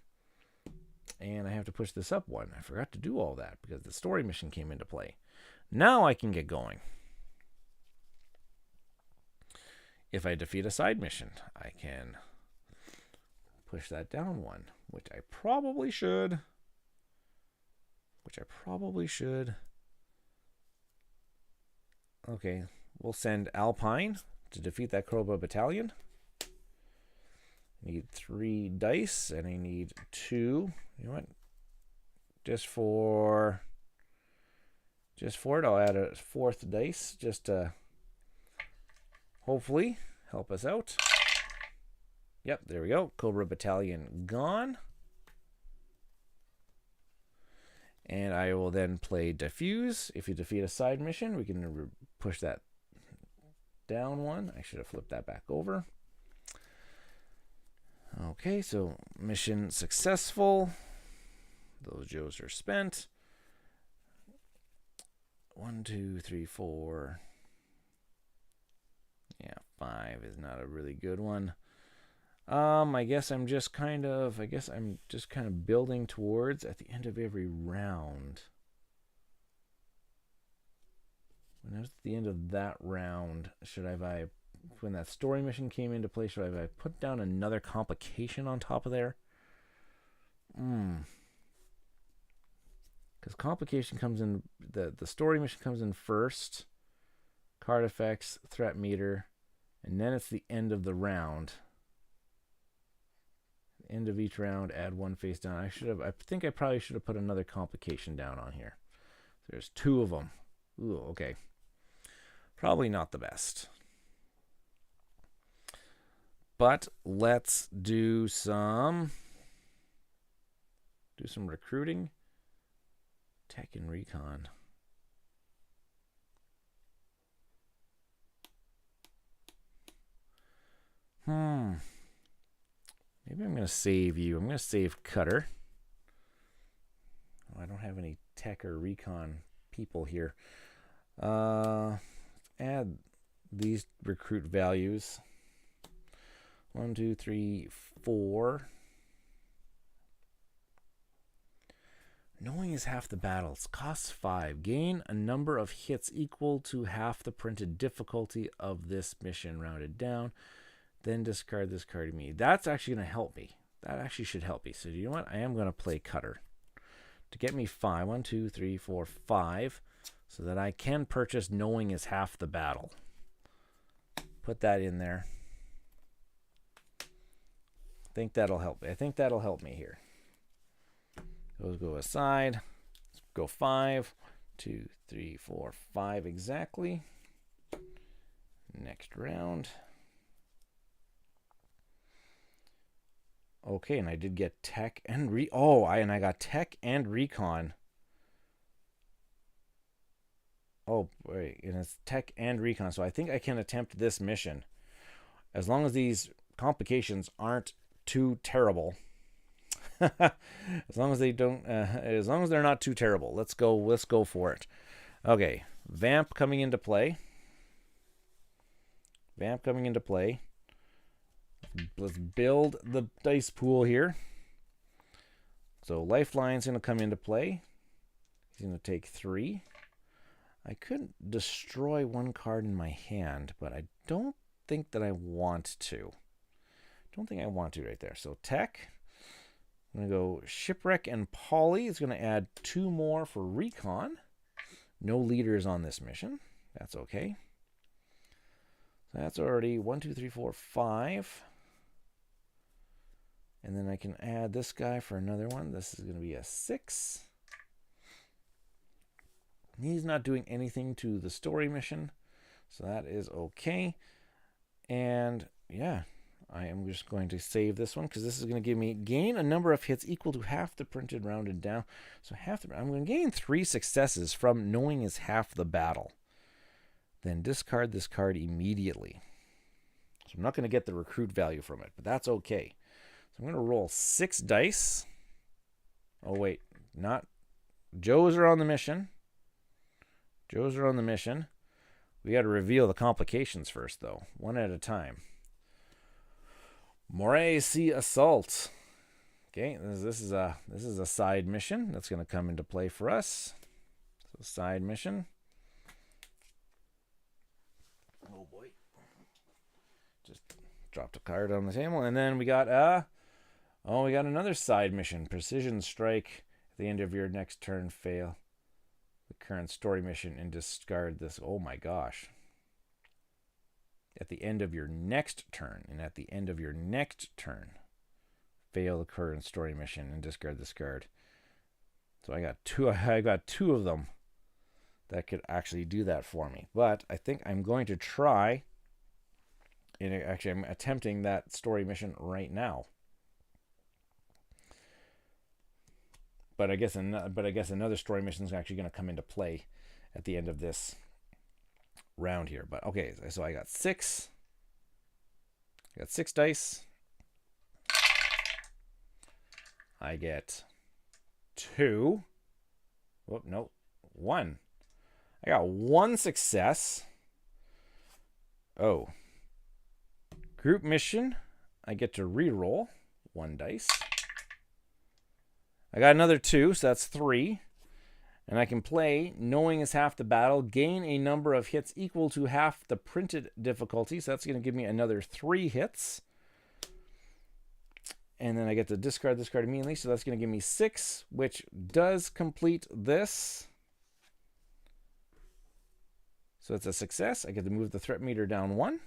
And I have to push this up one. I forgot to do all that because the story mission came into play. Now I can get going. If I defeat a side mission, I can push that down one, which I probably should. Okay, we'll send Alpine to defeat that Cobra Battalion. I need 3 dice, and I need 2. You know what? Just for it, I'll add a 4th dice just to hopefully help us out. Yep, there we go. Cobra Battalion gone. And I will then play Diffuse. If you defeat a side mission, we can push that down one. I should have flipped that back over. Okay, so mission successful. Those Joes are spent. 1, 2, 3, 4. Yeah, 5 is not a really good one. I guess I'm just kind of building towards at the end of every round. When I was at the end of that round, when that story mission came into play, should I put down another complication on top of there? Because complication comes in, the story mission comes in first, card effects, threat meter, and then it's the end of the round. End of each round, add one face down. I think I probably should have put another complication down on here. There's 2 of them. Ooh, okay. Probably not the best. But let's do some recruiting. Tech and recon. Maybe I'm going to save you. I'm going to save Cutter. Oh, I don't have any tech or recon people here. Add these recruit values. 1, 2, 3, 4. Knowing is half the battles. Costs 5. Gain a number of hits equal to half the printed difficulty of this mission rounded down. Then discard this card immediately. That's actually going to help me. That actually should help me. So you know what? I am going to play Cutter to get me 5. 1, 2, 3, 4, 5. So that I can purchase Knowing is half the battle. Put that in there. I think that'll help. I think that'll help me here. Those go aside. Let's go 5, 2, 3, 4, 5 exactly. Next round. Okay, and I did get tech and I got tech and recon. Oh, wait, and it's tech and recon. So I think I can attempt this mission as long as these complications aren't too terrible. As long as they don't, as long as they're not too terrible, let's go for it. Okay, Vamp coming into play. Vamp coming into play. Let's build the dice pool here. So Lifeline's going to come into play. He's going to take 3. I could destroy one card in my hand, but I don't think that I want to. Don't think I want to right there. So Tech. I'm going to go Shipwreck and Polly. It's going to add 2 more for Recon. No leaders on this mission. That's okay. So that's already 1, 2, 3, 4, 5. And then I can add this guy for another one. This is going to be a 6. He's not doing anything to the story mission. So that is okay. And yeah. I am just going to save this one because this is going to give me gain a number of hits equal to half the printed rounded down. So I'm going to gain 3 successes from Knowing is half the battle. Then discard this card immediately. So I'm not going to get the recruit value from it, but that's okay. So I'm going to roll 6 dice. Oh, wait. Not. Joes are on the mission. Joes are on the mission. We got to reveal the complications first, though. One at a time. Moray Sea Assault. Okay, this is a side mission that's going to come into play for us. So side mission. Oh boy. Just dropped a card on the table, and then we got we got another side mission. Precision Strike. At the end of your next turn, fail the current story mission and discard this. Oh my gosh. At the end of your next turn, and at the end of your next turn, fail the current story mission and discard this card. So I got 2 of them that could actually do that for me. But I think I'm going to try, and actually I'm attempting that story mission right now. But I guess another story mission is actually going to come into play at the end of this round here. But okay, so I got 6. I got 6 dice. I get 2. Whoop, no, 1. I got 1 success. Oh. Group mission. I get to re-roll 1 dice. I got another 2, so that's 3. And I can play Knowing is half the battle. Gain a number of hits equal to half the printed difficulty. So that's going to give me another 3 hits. And then I get to discard this card immediately. So that's going to give me 6, which does complete this. So it's a success. I get to move the threat meter down 1.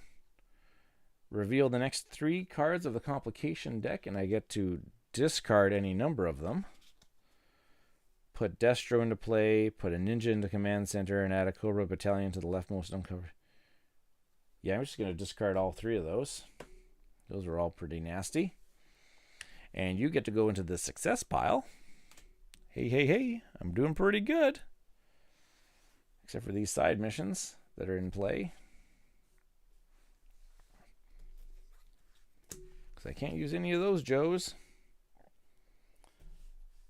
Reveal the next 3 cards of the complication deck. And I get to discard any number of them. Put Destro into play, put a Ninja into command center, and add a Cobra Battalion to the leftmost uncovered. Yeah, I'm just going to discard all 3 of those. Those are all pretty nasty. And you get to go into the success pile. Hey, I'm doing pretty good. Except for these side missions that are in play. Because I can't use any of those Joes.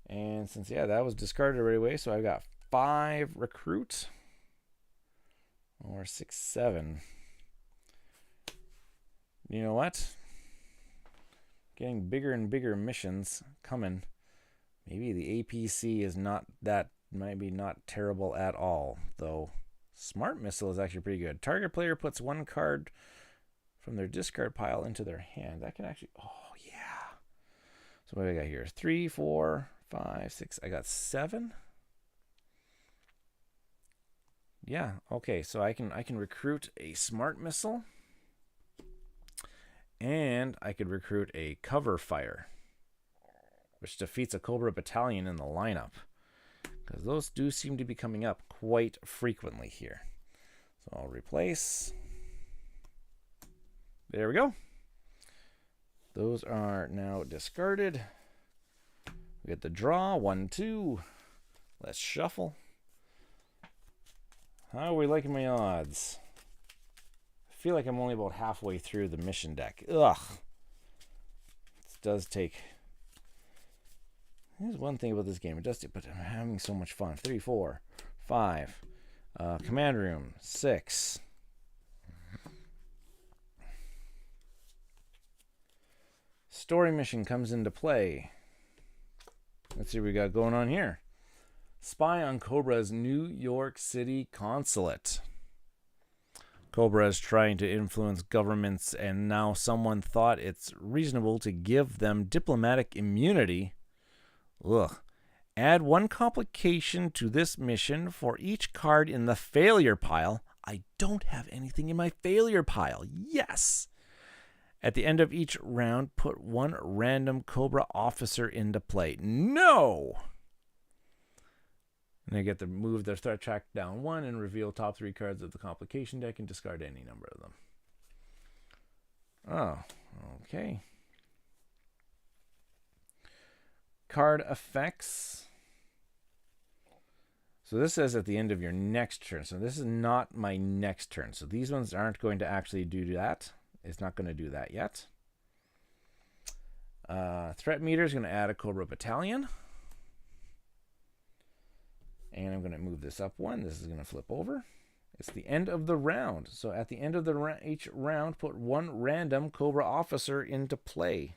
And since, that was discarded right away, so I've got 5 recruit. Or 6-7. You know what? Getting bigger and bigger missions coming. Maybe the APC is not that, maybe not terrible at all, though. Smart Missile is actually pretty good. Target player puts 1 card from their discard pile into their hand. That can actually, oh yeah. So what do I got here? 3, 4, 5, 6. I got 7. Yeah, okay. So I can recruit a Smart Missile. And I could recruit a Cover Fire, which defeats a Cobra Battalion in the lineup. Because those do seem to be coming up quite frequently here. So I'll replace. There we go. Those are now discarded. We get the draw. 1, 2. Let's shuffle. How are we liking my odds? I feel like I'm only about halfway through the mission deck. Ugh. This does take... Here's one thing about this game. It does take, but I'm having so much fun. 3, 4, 5. Command room. 6. Story mission comes into play. Let's see what we got going on here. Spy on Cobra's New York City consulate. Cobra is trying to influence governments, and now someone thought it's reasonable to give them diplomatic immunity. Ugh. Add 1 complication to this mission for each card in the failure pile. I don't have anything in my failure pile. Yes! At the end of each round, put 1 random Cobra officer into play. No! And I get to move their threat track down 1 and reveal top 3 cards of the complication deck and discard any number of them. Oh, okay. Card effects. So this says at the end of your next turn. So this is not my next turn. So these ones aren't going to actually do that. It's not going to do that yet. Threat meter is going to add a Cobra Battalion. And I'm going to move this up 1. This is going to flip over. It's the end of the round. So at the end of each round, put 1 random Cobra officer into play.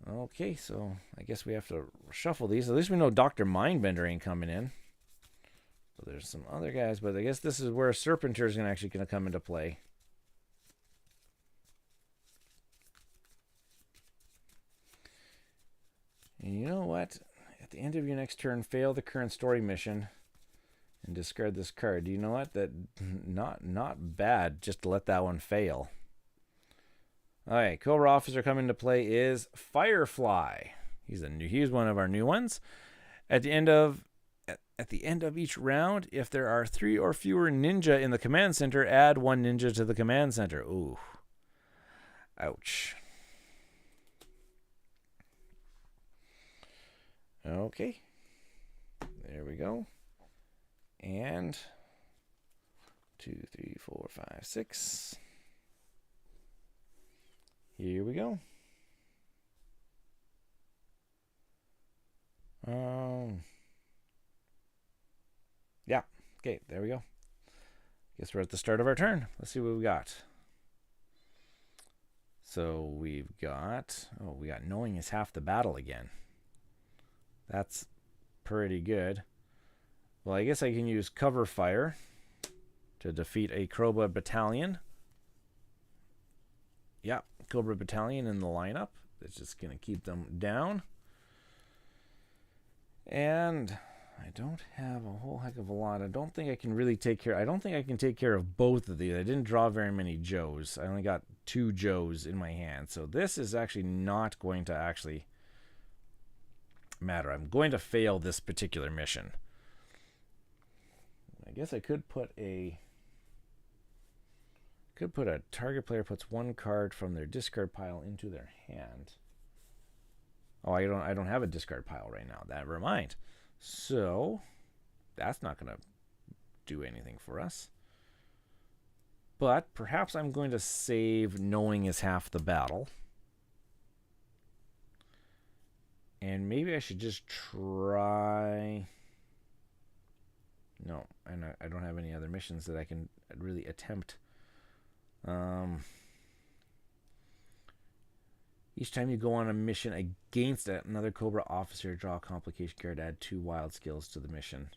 Okay, so I guess we have to shuffle these. At least we know Dr. Mindbender ain't coming in. So there's some other guys, but I guess this is where Serpent is actually going to come into play. And you know what? At the end of your next turn, fail the current story mission and discard this card. Do you know what? That not bad just to let that one fail. All right, Cobra officer coming into play is Firefly. He's one of our new ones. At the end of each round, if there are 3 or fewer ninja in the command center, add 1 ninja to the command center. Ooh. Ouch. Okay. There we go. And 2, 3, 4, 5, 6. Here we go. Yeah. Okay, there we go. Guess we're at the start of our turn. Let's see what we got. So we've got... Oh, we got knowing is half the battle again. That's pretty good. Well, I guess I can use cover fire to defeat a Cobra Battalion. Yeah, Cobra Battalion in the lineup. That's just going to keep them down. And I don't have a whole heck of a lot. I don't think I can really take care. I don't think I can take care of both of these. I didn't draw very many Joes. I only got 2 Joes in my hand. So this is actually not going to actually matter. I'm going to fail this particular mission. I guess I could put a target player puts 1 card from their discard pile into their hand. Oh, I don't have a discard pile right now. Never mind. So that's not going to do anything for us. But perhaps I'm going to save knowing is half the battle. And maybe I should just try... No, and I don't have any other missions that I can really attempt. Each time you go on a mission against another Cobra officer, draw a complication card, add 2 wild skills to the mission.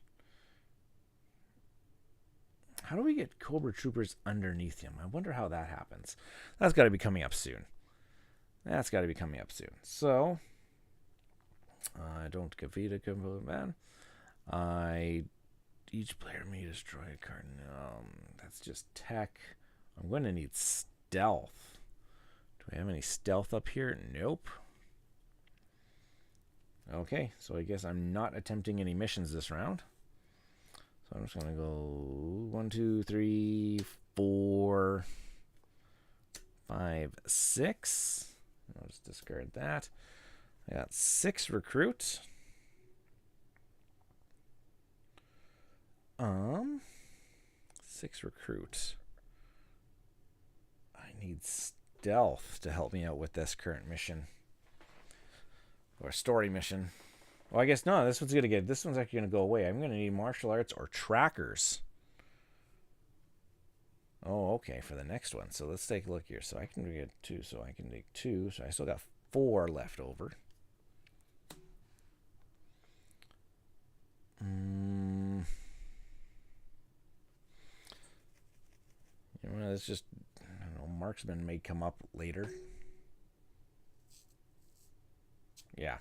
How do we get Cobra troopers underneath him? I wonder how that happens. That's got to be coming up soon. So, I don't defeat a combo man. Each player may destroy a card. That's just tech. I'm going to need stealth. Do we have any stealth up here? Nope. Okay, so I guess I'm not attempting any missions this round. So I'm just going to go 1, 2, 3, 4, 5, 6. I'll just discard that. I got 6 recruit. 6 recruit. I need stealth to help me out with this current mission. Or story mission. Well, I guess no, this one's actually gonna go away. I'm gonna need martial arts or trackers. Oh, okay, for the next one. So let's take a look here. So I can get 2, so I can take 2. So I still got 4 left over. You know, it's just, I don't know, marksman may come up later. Yeah.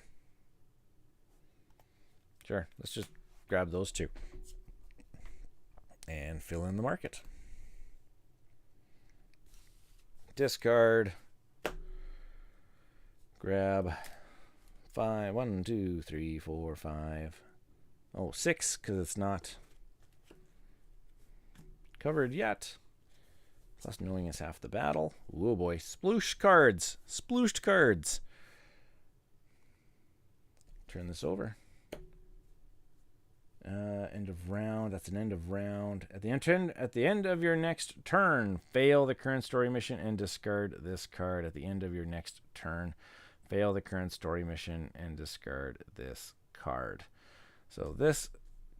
Sure, let's just grab those 2 and fill in the market. Discard. Grab 5. 1, 2, 3, 4, 5. Oh, 6, because it's not covered yet. Plus knowing is half the battle. Oh boy. Splooshed cards. Splooshed cards. Turn this over. End of round. That's an end of round. At the end of your next turn, fail the current story mission and discard this card. At the end of your next turn, fail the current story mission and discard this card. So this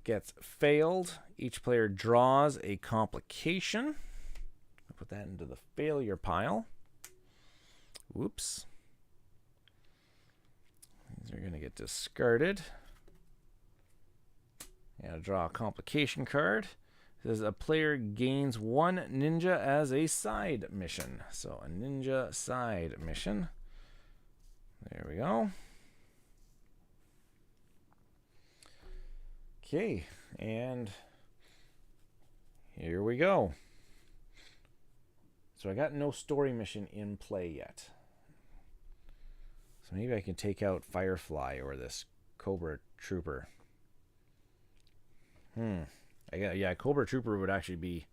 gets failed. Each player draws a complication. I'll put that into the failure pile. Whoops. These are going to get discarded. Gotta draw a complication card. It says a player gains 1 ninja as a side mission. So a ninja side mission. There we go. Okay, and here we go. So I got no story mission in play yet. So maybe I can take out Firefly or this Cobra Trooper. Yeah, Cobra Trooper would actually be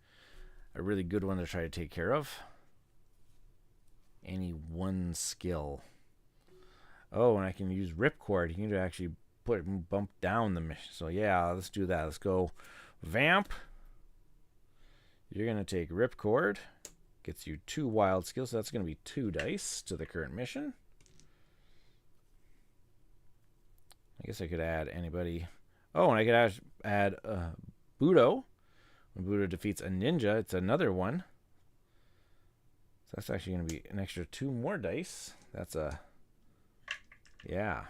a really good one to try to take care of. Any one skill. Oh, and I can use Ripcord. You can actually bump down the mission. So yeah, let's do that. Let's go Vamp. You're going to take Ripcord. Gets you 2 wild skills. So that's going to be 2 dice to the current mission. I guess I could add anybody. Oh, and I could add Budo. When Budo defeats a ninja, it's another one. So that's actually going to be an extra 2 more dice. That's a... Yeah.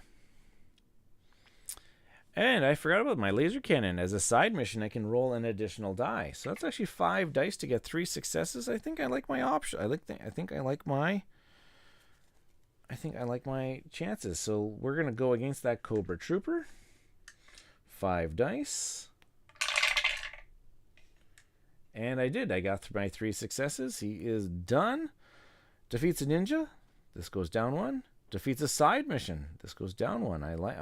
And I forgot about my laser cannon. As a side mission, I can roll an additional die. So that's actually 5 dice to get 3 successes. I think I like my option. I think I like my chances. So we're going to go against that Cobra Trooper. 5 dice. And I did. I got through my 3 successes. He is done. Defeats a ninja. This goes down 1. Defeats a side mission. This goes down 1. I like...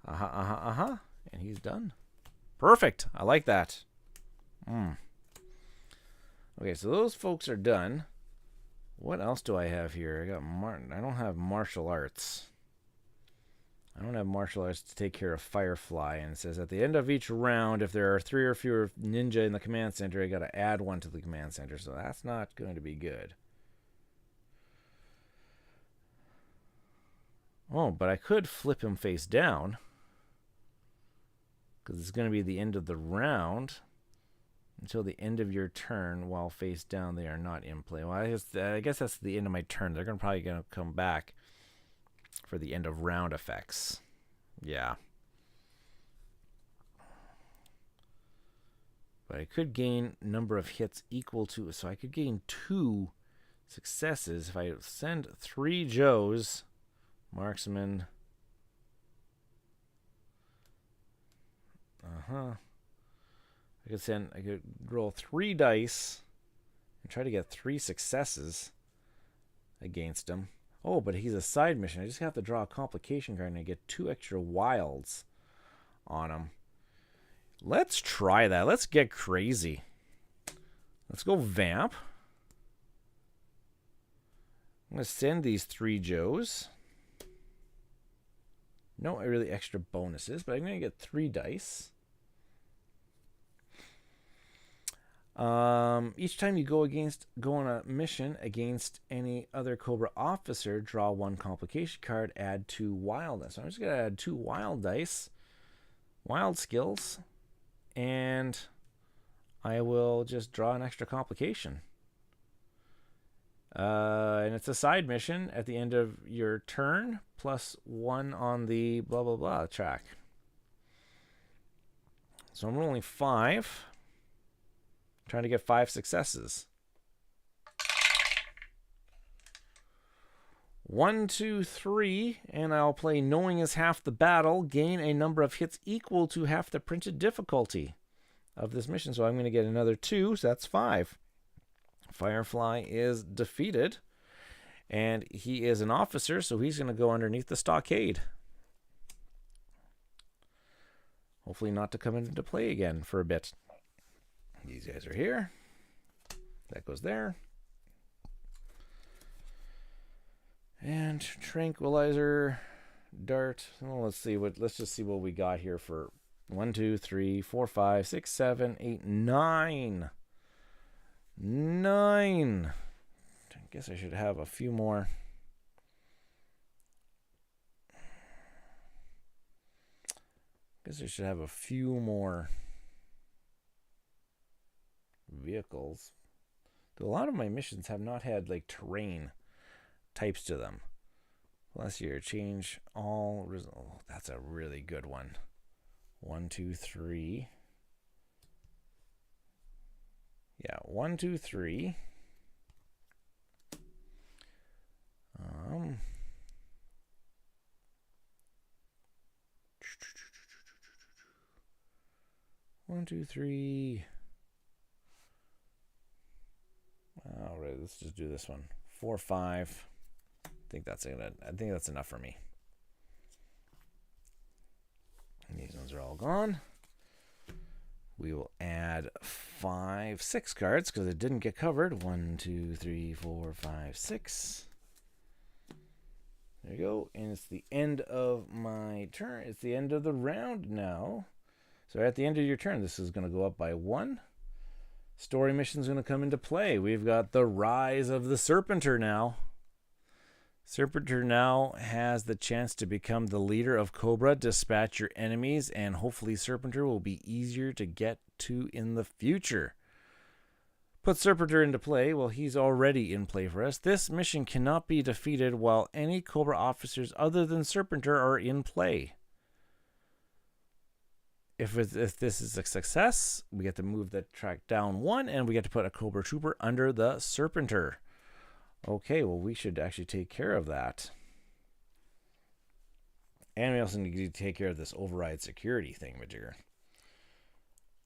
And he's done. Perfect. I like that. Okay, so those folks are done. What else do I have here? I don't have martial arts. I don't have martial arts to take care of Firefly. And it says at the end of each round, if there are 3 or fewer ninja in the command center, I got to add 1 to the command center. So that's not going to be good. Oh, but I could flip him face down. because it's going to be the end of the round. Until the end of your turn, while face down, they are not in play. Well, I guess that's the end of my turn. They're probably going to come back for the end of round effects. Yeah. But I could gain number of hits equal to, so I could gain 2 successes if I send 3 Joes, marksman. I could roll 3 dice and try to get 3 successes against him. Oh, but he's a side mission. I just have to draw a complication card and I get 2 extra wilds on him. Let's try that. Let's get crazy. Let's go vamp. I'm going to send these 3 Joes. No really extra bonuses, but I'm going to get 3 dice. Each time you go on a mission against any other Cobra officer, draw 1 complication card, add 2 wild dice. So I'm just going to add 2 wild dice, wild skills, and I will just draw an extra complication. And it's a side mission at the end of your turn, plus 1 on the blah, blah, blah track. So I'm rolling 5. Trying to get 5 successes. 1, 2, 3, and I'll play Knowing is Half the Battle. Gain a number of hits equal to half the printed difficulty of this mission. So I'm going to get another 2, so that's 5. Firefly is defeated, and he is an officer, so he's going to go underneath the stockade. Hopefully not to come into play again for a bit. These guys are here. That goes there. And tranquilizer, dart. Well, let's just see what we got here for 1, 2, 3, 4, 5, 6, 7, 8, 9. 9. I guess I should have a few more. Vehicles. Though a lot of my missions have not had like terrain types to them. Last year, change all. Oh, that's a really good one. 1, 2, 3. Yeah, 1, 2, 3. 1, 2, 3. All right, let's just do this one. 4, 5. I think that's enough for me. And these ones are all gone. We will add 5, 6 cards because it didn't get covered. 1, 2, 3, 4, 5, 6. There you go. And it's the end of my turn. It's the end of the round now. So at the end of your turn, this is going to go up by 1. Story mission is going to come into play. We've got the rise of the Serpenter now. Serpenter now has the chance to become the leader of Cobra, dispatch your enemies, and hopefully Serpenter will be easier to get to in the future. Put Serpenter into play. Well, he's already in play for us. This mission cannot be defeated while any Cobra officers other than Serpenter are in play. If this is a success, we get to move the track down 1, and we get to put a Cobra Trooper under the Serpenter. Okay, well, we should actually take care of that. And we also need to take care of this override security thingamajigger.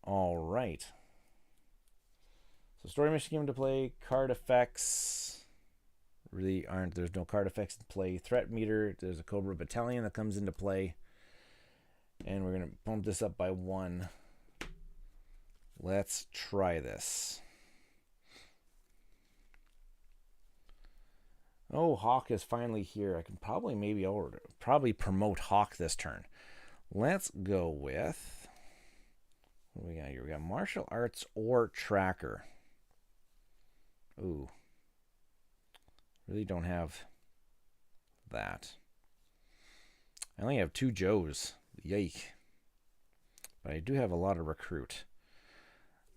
All right. So story mission came into play. Card effects really aren't. There's no card effects in play. Threat meter. There's a Cobra Battalion that comes into play. And we're going to bump this up by 1. Let's try this. Oh, Hawk is finally here. I can probably promote Hawk this turn. Let's go with, what do we got here? We got martial arts or tracker. Ooh. Really don't have that. I only have 2 Joes. Yike. But I do have a lot of recruit.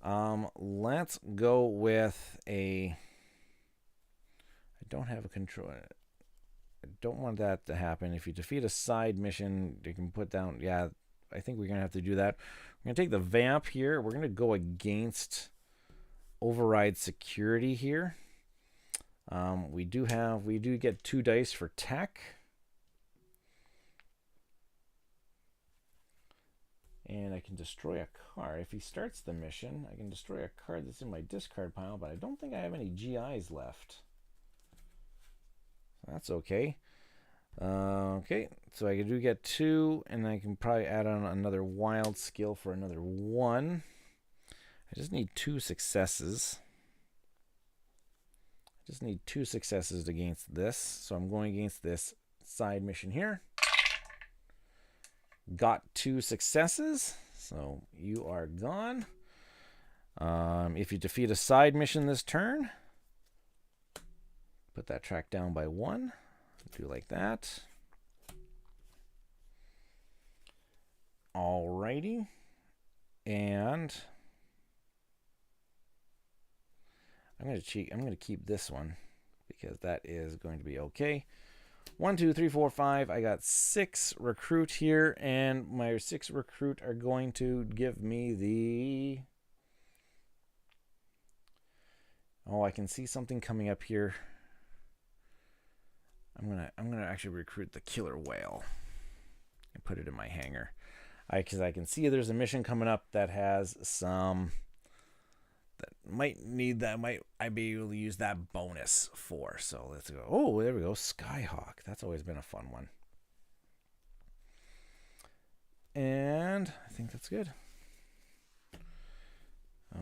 Let's go with a... I don't have a control... I don't want that to happen. If you defeat a side mission, you can put down... Yeah, I think we're going to have to do that. We're going to take the vamp here. We're going to go against override security here. We do get 2 dice for tech. And I can destroy a card. If he starts the mission, I can destroy a card that's in my discard pile, but I don't think I have any GIs left. So that's okay. Okay, so I do get 2, and I can probably add on another wild skill for another 1. I just need 2 successes. I just need 2 successes against this. So I'm going against this side mission here. Got 2 successes, so you are gone. If you defeat a side mission this turn, put that track down by 1. Do like that. Alrighty. And I'm going to keep this one because that is going to be okay. 1, 2, 3, 4, 5. I got 6 recruit here, and my 6 recruit are going to give me the... Oh, I can see something coming up here. I'm gonna actually recruit the killer whale and put it in my hangar. Because I can see there's a mission coming up that has some that might need that. I be able to use that bonus for? So let's go. Oh, there we go. Skyhawk. That's always been a fun one. And I think that's good.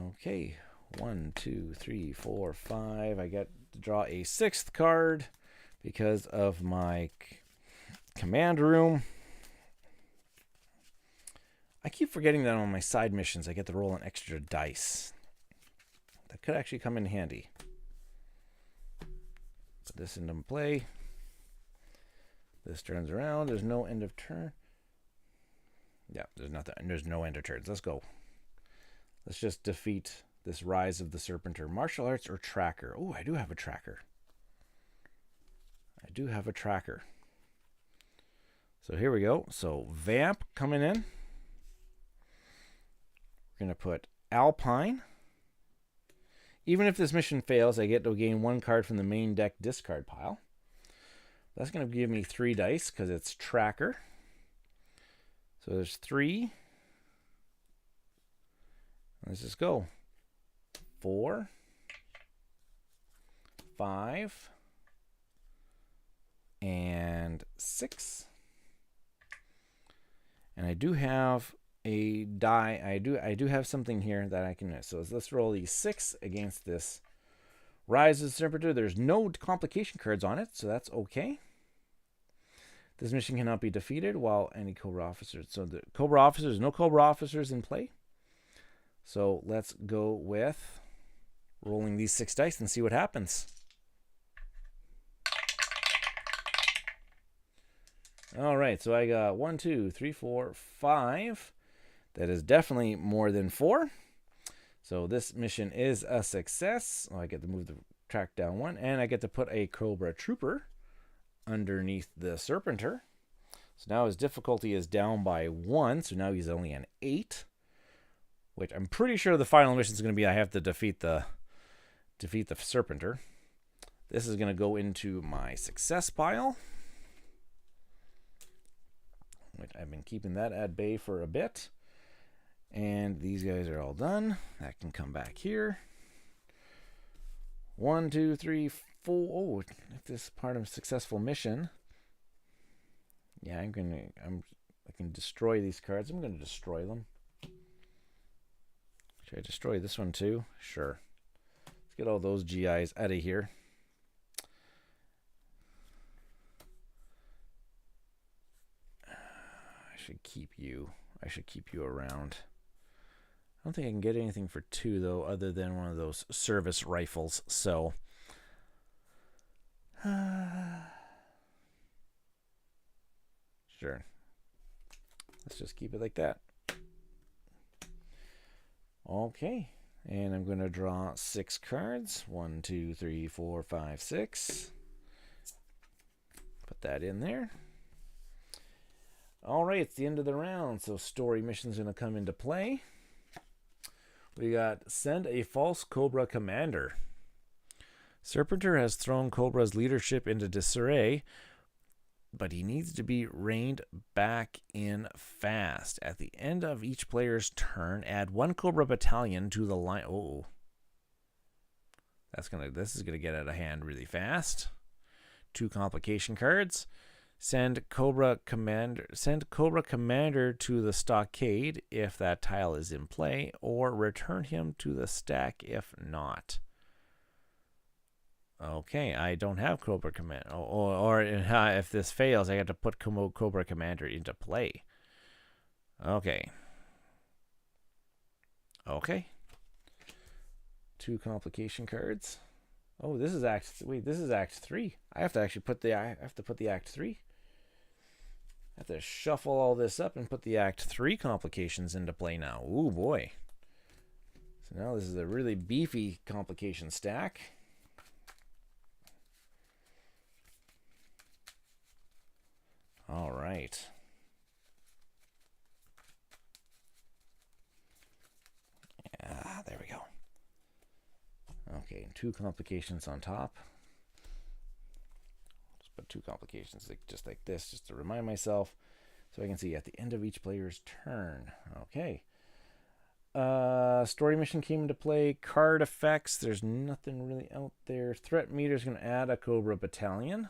Okay. 1, 2, 3, 4, 5. I get to draw a 6th card because of my command room. I keep forgetting that on my side missions I get to roll an extra dice. That could actually come in handy. Put this into play. This turns around. There's no end of turn. Yeah, there's nothing. There's no end of turns. Let's go. Let's just defeat this Rise of the Serpent or martial arts or tracker. Oh, I do have a tracker. I do have a tracker. So here we go. So Vamp coming in. We're going to put Alpine. Even if this mission fails, I get to gain 1 card from the main deck discard pile. That's going to give me 3 dice because it's tracker. So there's 3. Let's just go. 4, 5, and 6. And I do have a die. I do have something here that I can. So let's roll these 6 against this Rise of the Serpent. There's no complication cards on it, so that's okay. This mission cannot be defeated while any Cobra officers. So the Cobra officers, no Cobra officers in play. So let's go with rolling these 6 dice and see what happens. All right, so I got 1, 2, 3, 4, 5. That is definitely more than 4. So this mission is a success. I get to move the track down 1, and I get to put a Cobra Trooper underneath the Serpenter. So now his difficulty is down by 1, so now he's only an 8. Which I'm pretty sure the final mission is going to be I have to defeat the Serpenter. This is going to go into my success pile. Which I've been keeping that at bay for a bit. And these guys are all done. That can come back here. 1, 2, 3, 4. Oh, if this is part of a successful mission. Yeah, I can destroy these cards. I'm going to destroy them. Should I destroy this one too? Sure. Let's get all those GIs out of here. I should keep you around. I don't think I can get anything for 2 though, other than one of those service rifles. So sure. Let's just keep it like that. Okay, and I'm going to draw 6 cards. 1, 2, 3, 4, 5, 6. Put that in there. All right, it's the end of the round, so story mission's going to come into play. We got send a false Cobra commander. Serpenter has thrown Cobra's leadership into disarray, but he needs to be reined back in fast. At the end of each player's turn, add 1 Cobra battalion to the line. Oh, this is gonna get out of hand really fast. 2 complication cards. Send Cobra Commander to the stockade if that tile is in play, or return him to the stack if not. Okay, I don't have Cobra Commander. Or if this fails, I got to put Cobra Commander into play. Okay. Okay. 2 complication cards. Oh, this is Act. Wait, this is Act 3. I have to actually put the. I have to put the Act 3. I have to shuffle all this up and put the Act 3 complications into play now. Ooh boy. So now this is a really beefy complication stack. All right. Yeah, there we go. Okay, 2 complications on top. Just put 2 complications just like this, just to remind myself, so I can see at the end of each player's turn. Okay. Story mission came into play. Card effects. There's nothing really out there. Threat meter is going to add a Cobra battalion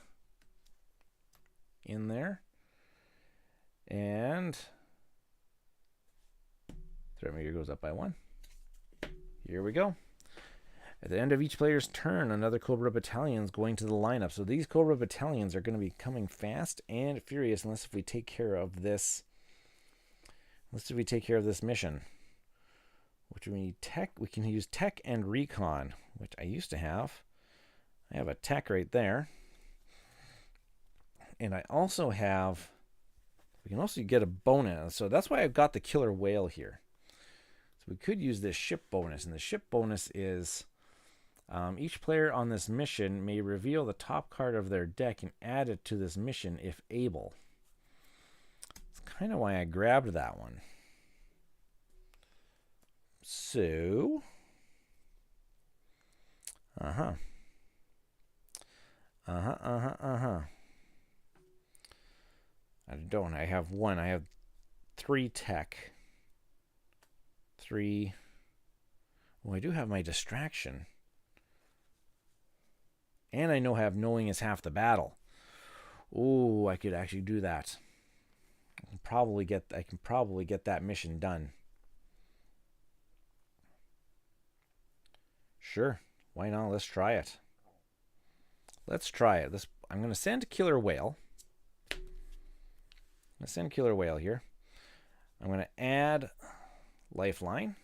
in there. And threat meter goes up by 1. Here we go. At the end of each player's turn, another Cobra battalion is going to the lineup. So these Cobra battalions are going to be coming fast and furious unless if we take care of this. Unless if we take care of this mission. Which we need tech. We can use tech and recon, which I used to have. I have a tech right there. And I also have. We can also get a bonus. So that's why I've got the killer whale here. So we could use this ship bonus. And the ship bonus is each player on this mission may reveal the top card of their deck and add it to this mission if able. That's kind of why I grabbed that one. So, I don't. I have 1. I have 3 tech. 3. Well, I do have my distraction. And I know have knowing is half the battle. Ooh, I could actually do that. I can probably get that mission done. Sure. Why not? Let's try it. I'm going to send Killer Whale. I'm going to send Killer Whale here. I'm going to add Lifeline.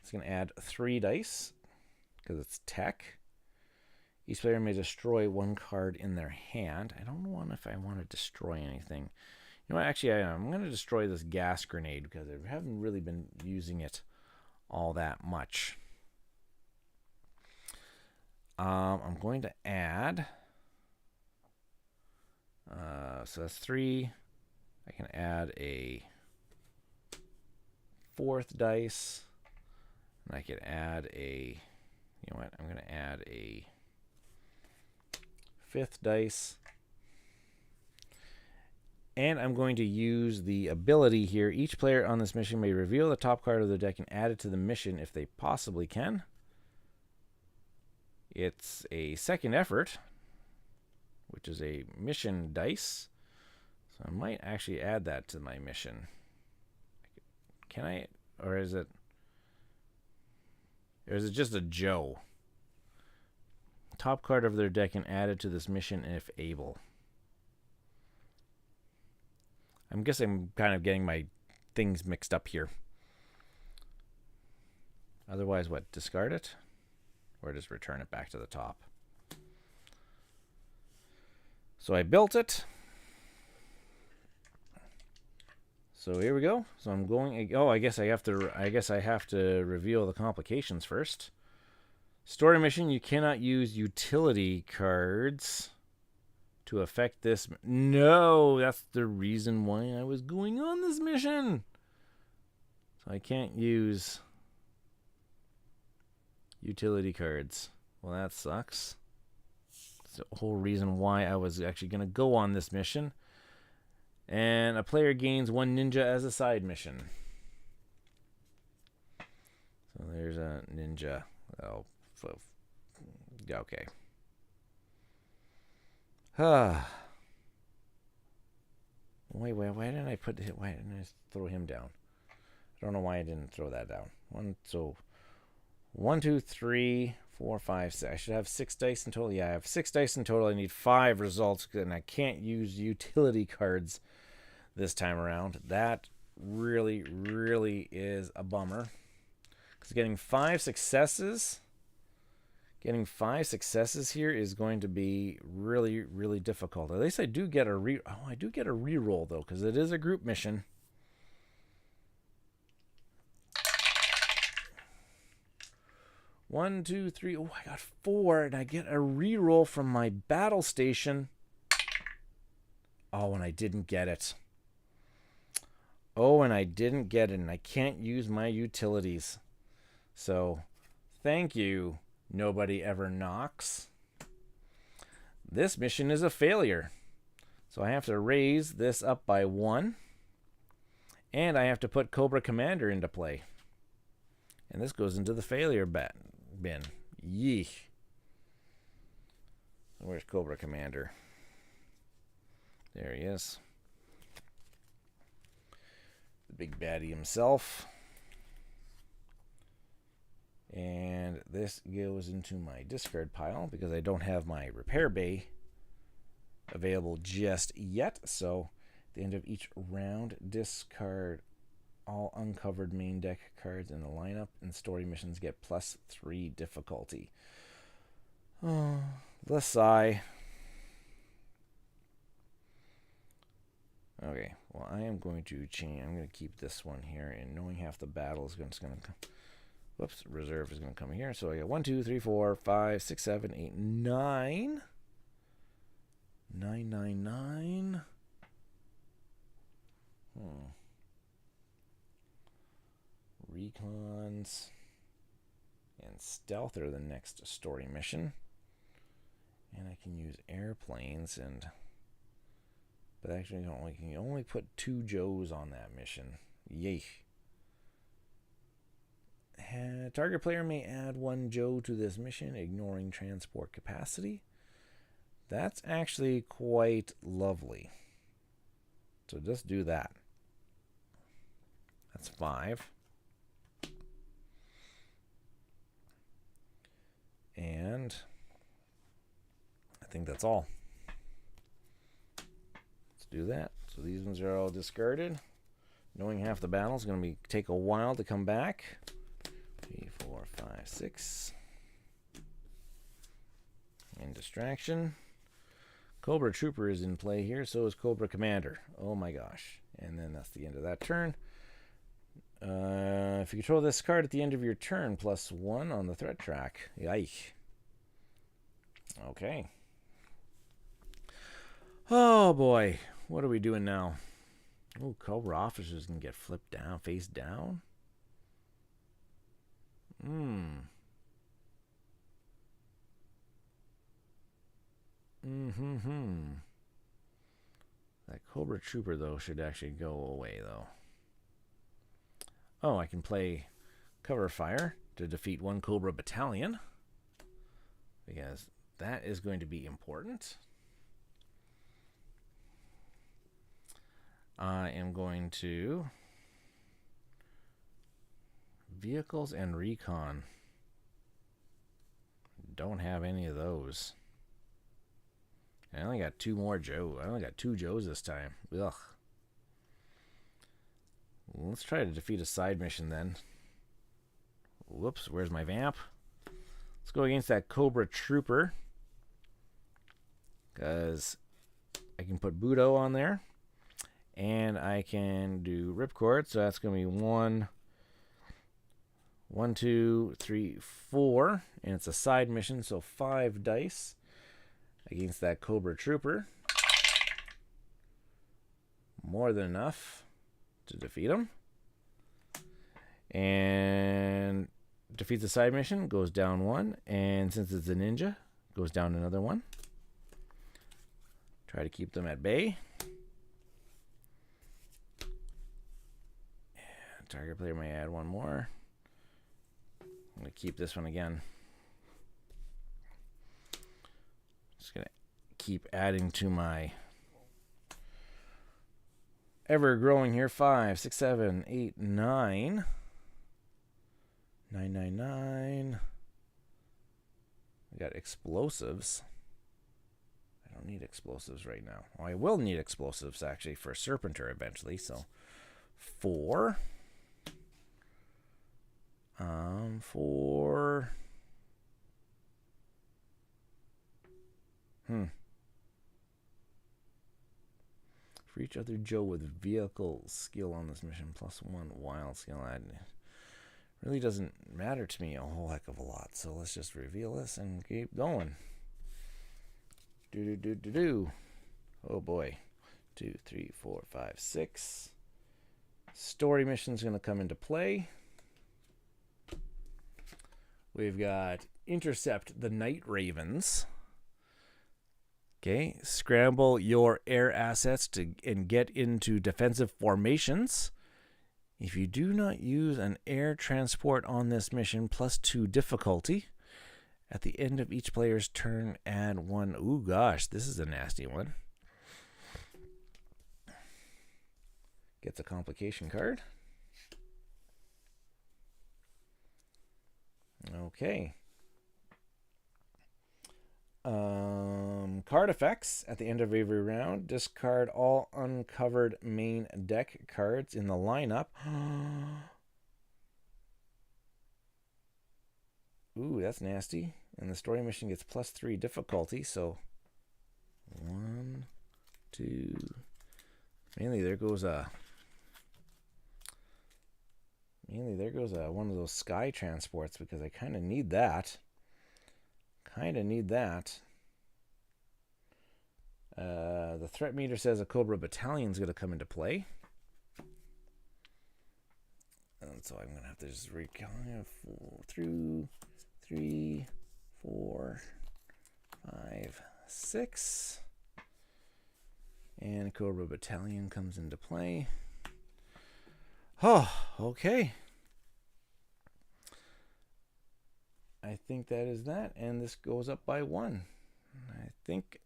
It's going to add 3 dice because it's tech. Each player may destroy 1 card in their hand. I don't know if I want to destroy anything. You know what? Actually, I'm going to destroy this gas grenade because I haven't really been using it all that much. I'm going to add. So that's 3. I can add a 4th dice. And I could add a. You know what? I'm going to add a 5th dice. And I'm going to use the ability here. Each player on this mission may reveal the top card of their deck and add it to the mission if they possibly can. It's a second effort, which is a mission dice. So I might actually add that to my mission. Can I? Or is it just a Joe? Top card of their deck and add it to this mission if able. I guess I'm kind of getting my things mixed up here. Otherwise, what? Discard it? Or just return it back to the top. So I built it. So here we go. So I'm going. Oh, I guess I have to reveal the complications first. Story mission: you cannot use utility cards to affect this. No, that's the reason why I was going on this mission. So I can't use utility cards. Well, that sucks. That's the whole reason why I was actually going to go on this mission. And a player gains 1 ninja as a side mission. So there's a ninja. Oh, okay. Wait, why didn't I throw him down? I don't know why I didn't throw that down. 1, 2, 3, 4, 5, 6. I should have 6 dice in total. Yeah, I have 6 dice in total. I need 5 results, and I can't use utility cards this time around. That really, really is a bummer. Because getting 5 successes here is going to be really, really difficult. At least I do get a reroll though, because it is a group mission. One, two, three. Oh, I got 4, and I get a reroll from my battle station. Oh, and I didn't get it. And I can't use my utilities. So, thank you, nobody ever knocks. This mission is a failure. So I have to raise this up by 1. And I have to put Cobra Commander into play. And this goes into the failure bin. Yeesh. Where's Cobra Commander? There he is. The big baddie himself. And this goes into my discard pile because I don't have my repair bay available just yet. So at the end of each round, discard all uncovered main deck cards in the lineup, and story missions get +3 difficulty. Oh, the sigh. Okay, well, I am going to change. I'm going to keep this one here, and knowing half the battle is just going to come. Whoops, reserve is going to come here. So I got 1, 2, 3, 4, 5, 6, 7, 8, 9. 9, 9, 9. Recons and stealth are the next story mission. And I can use airplanes but actually I can only put 2 Joes on that mission. Yay. Target player may add 1 Joe to this mission, ignoring transport capacity. That's actually quite lovely. So just do that. That's 5. And I think that's all. Let's do that. So these ones are all discarded. Knowing half the battle is going to take a while to come back. 3, 4, 5, 6. And distraction. Cobra Trooper is in play here, so is Cobra Commander. Oh my gosh. And then that's the end of that turn. If you control this card at the end of your turn, +1 on the threat track. Yike. Okay. Oh boy. What are we doing now? Oh, Cobra officers can get flipped down, face down. That Cobra Trooper, though, should actually go away, though. Oh, I can play Cover Fire to defeat 1 Cobra Battalion, because that is going to be important. I am going to Vehicles and Recon. Don't have any of those. I only got 2 more Joe. I only got 2 Joes this time. Ugh. Let's try to defeat a side mission then. Whoops, where's my vamp? Let's go against that Cobra Trooper, because I can put Budo on there. And I can do ripcord, so that's going to be 1, 2, 3, 4. And it's a side mission, so 5 dice against that Cobra Trooper. More than enough to defeat him. And defeats the side mission, goes down 1. And since it's a ninja, goes down another 1. Try to keep them at bay. And target player may add 1 more. I'm going to keep this one again. Just going to keep adding to my ever growing here. 5, 6, 7, 8, 9. 9, 9, 9. We got explosives. I don't need explosives right now. Oh, I will need explosives actually for Serpenter eventually. So 4. 4. For each other Joe with vehicle skill on this mission, +1 wild skill add. Really doesn't matter to me a whole heck of a lot. So let's just reveal this and keep going. Do. Oh boy. 2, 3, 4, 5, 6. Story mission's going to come into play. We've got intercept the Night Ravens. Okay, scramble your air assets and get into defensive formations. If you do not use an air transport on this mission, +2 difficulty. At the end of each player's turn, add 1. Ooh, gosh, this is a nasty one. Gets a complication card. Okay. Card effects. At the end of every round, discard all uncovered main deck cards in the lineup. Ooh, that's nasty. And the story mission gets +3 difficulty, so 1, 2. Mainly there goes one of those sky transports because I kind of need that. The threat meter says a Cobra battalion is going to come into play. And so I'm going to have to just recount 2, 3, 4, 5, 6. And Cobra battalion comes into play. Oh, okay. I think that is that. And this goes up by 1. I think,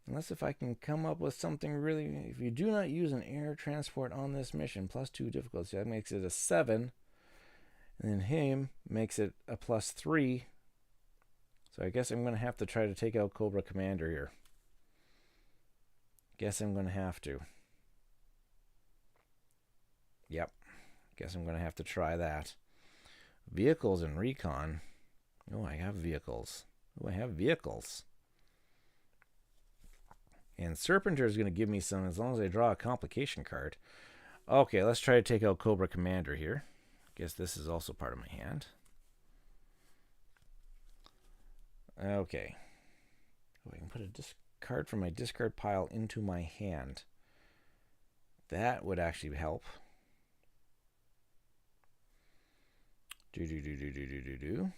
unless if I can come up with something really, if you do not use an air transport on this mission, +2 difficulty, that makes it a 7. And then him makes it a +3. So I guess I'm going to have to try to take out Cobra Commander here. Guess I'm going to have to. Yep. Guess I'm going to have to try that. Vehicles and recon. Oh, I have vehicles. And Serpenter is going to give me some as long as I draw a complication card. Okay, let's try to take out Cobra Commander here. Guess this is also part of my hand. Okay. Oh, I can put a card from my discard pile into my hand. That would actually help. Do.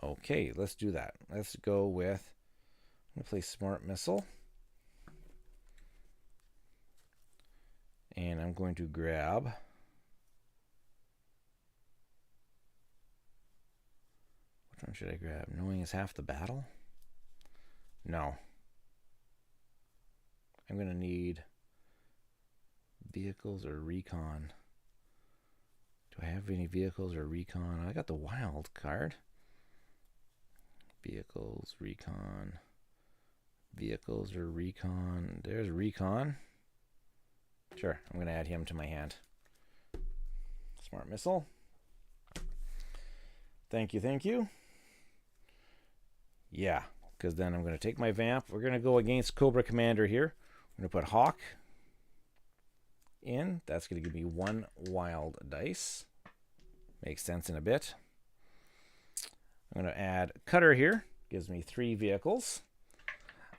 Okay, let's do that. Let's go with, I'm going to play Smart Missile. And I'm going to grab, which one should I grab? Knowing is half the battle? No. I'm going to need vehicles or recon. Do I have any vehicles or recon? I got the wild card. Vehicles, recon. Vehicles or recon. There's recon. Sure, I'm going to add him to my hand. Smart Missile. Thank you. Yeah, because then I'm going to take my Vamp. We're going to go against Cobra Commander here. I'm going to put Hawk in. That's going to give me 1 wild dice. Makes sense in a bit. I'm going to add Cutter here. Gives me 3 vehicles.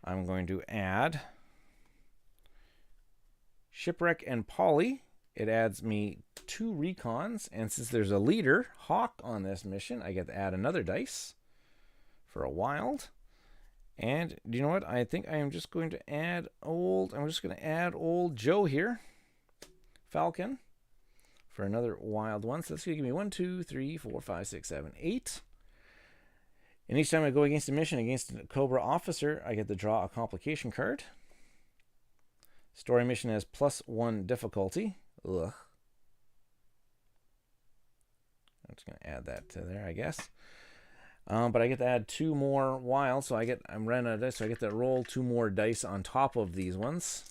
I'm going to add Shipwreck and Polly. It adds me 2 recons. And since there's a leader, Hawk, on this mission, I get to add another dice for a wild. And do you know what? I think I am just going to add old Joe here. Falcon. For another wild one. So that's going to give me 1, 2, 3, 4, 5, 6, 7, 8. And each time I go against a mission against a Cobra officer, I get to draw a complication card. Story mission has +1 difficulty. Ugh. I'm just going to add that to there, I guess. But I get to add 2 more wilds, so I'm running out of dice, so I get to roll 2 more dice on top of these ones.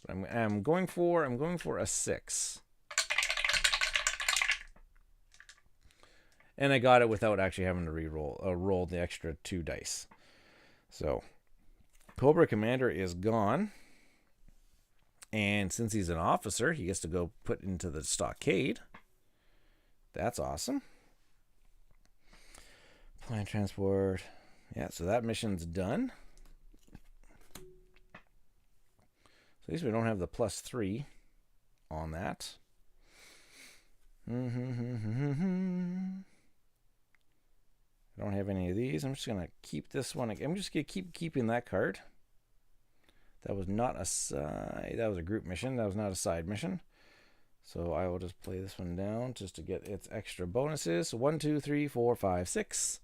I'm going for a 6. And I got it without actually having to roll the extra 2 dice. So, Cobra Commander is gone. And since he's an officer, he gets to go put into the stockade. That's awesome. Plan transport. Yeah, so that mission's done. So at least we don't have the +3 on that. I don't have any of these. I'm just going to keep this one. I'm just going to keep keeping that card. That was not a side. That was a group mission. That was not a side mission. So I will just play this one down just to get its extra bonuses. So 1, 2, 3, 4, 5, 6.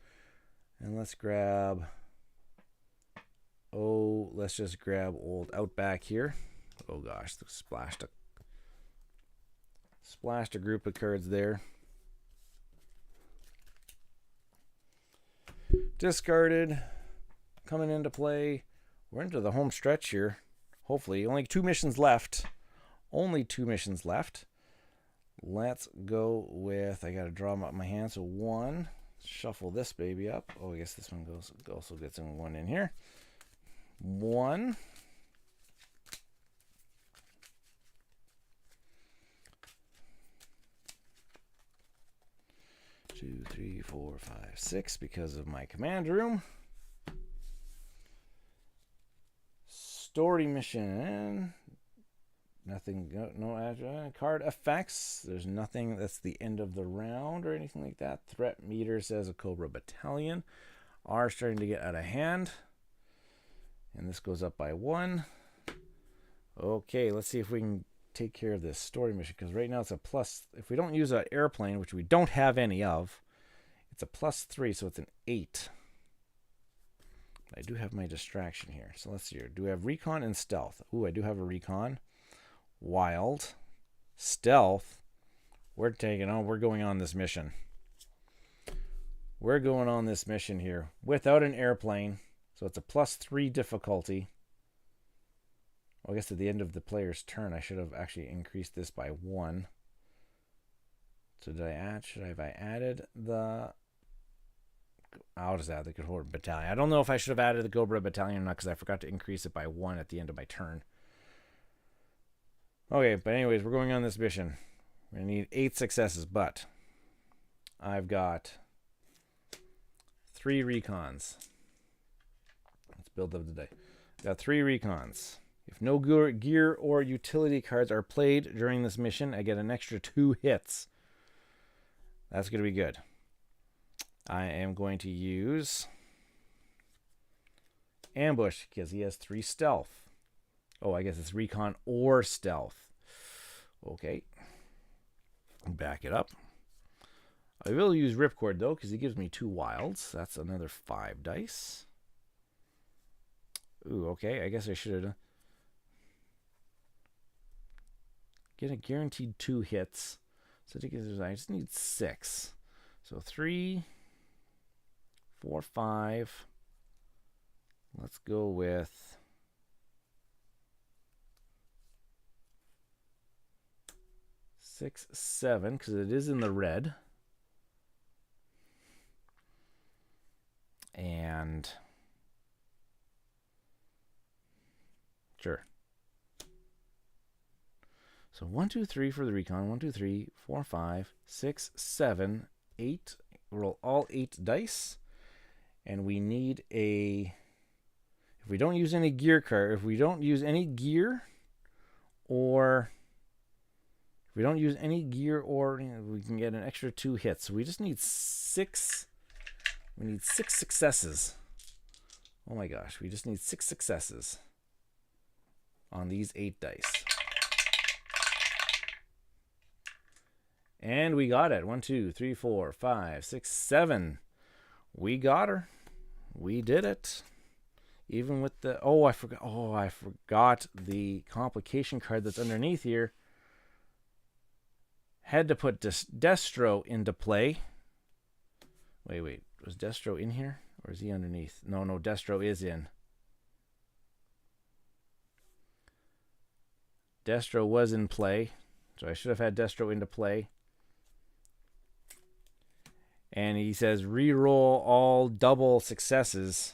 And let's grab... Oh, let's just grab old Outback here. Oh gosh, splashed a group of cards there. Discarded. Coming into play. We're into the home stretch here. Hopefully. Only 2 missions left. Only 2 missions left. Let's go with... I got to draw them up in my hand. So 1. Shuffle this baby up. Oh, I guess this one also gets in 1 in here. 1. 2, 3, 4, 5, 6 because of my command room. Story mission. Nothing, no card effects. There's nothing. That's the end of the round or anything like that. Threat meter says a Cobra battalion are starting to get out of hand. And this goes up by 1. Okay, let's see if we can take care of this story mission, because right now it's a plus. If we don't use an airplane, which we don't have any of, it's a +3, so it's an 8. I do have my distraction here. So let's see here. Do we have recon and stealth? Ooh, I do have a recon. Wild. Stealth. We're going on this mission. We're going on this mission here without an airplane. So it's a +3 difficulty. Well, I guess at the end of the player's turn, I should have actually increased this by 1. So did I add? Have I added the... I'll just add the Cobra battalion. I don't know if I should have added the Cobra battalion or not, because I forgot to increase it by 1 at the end of my turn. Okay, but anyways, we're going on this mission. We're going to need 8 successes, but I've got 3 recons. Let's build up the day. Got 3 recons. If no gear or utility cards are played during this mission, I get an extra 2 hits. That's going to be good. I am going to use ambush because he has 3 stealth. Oh, I guess it's recon or stealth. Okay. Back it up. I will use ripcord though, because he gives me 2 wilds. That's another 5 dice. Ooh, okay. I guess I should have get a guaranteed 2 hits. So I just need 6. So 3, 4, 5. Let's go with 6, 7, because it is in the red. And Sure. So 1, 2, 3 for the recon. 1, 2, 3, 4, 5, 6, 7, 8. Roll all 8 dice. And we need a... If we don't use any gear card, if we don't use any gear, or... If we don't use any gear, or we can get an extra 2 hits. So we just need 6... We need 6 successes. Oh my gosh, we just need 6 successes on these 8 dice. And we got it. 1, 2, 3, 4, 5, 6, 7. We got her. We did it. Even with the... Oh, I forgot. Oh, I forgot the complication card that's underneath here. Had to put Destro into play. Wait. Was Destro in here? Or is he underneath? No, Destro is in. Destro was in play. So I should have had Destro into play. And he says re-roll all double successes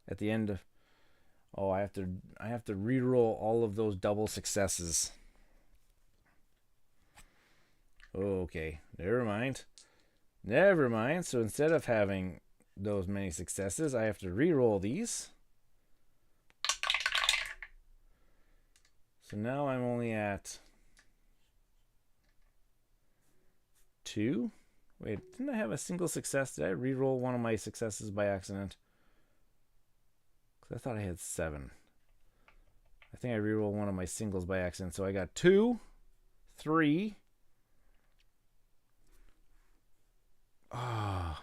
at the end of... Oh, I have to re-roll all of those double successes. Okay, never mind. Never mind. So instead of having those many successes, I have to re-roll these. So now I'm only at 2. Wait, didn't I have a single success? Did I re-roll one of my successes by accident? Because I thought I had 7. I think I re-rolled one of my singles by accident. So I got 2, 3. Ah.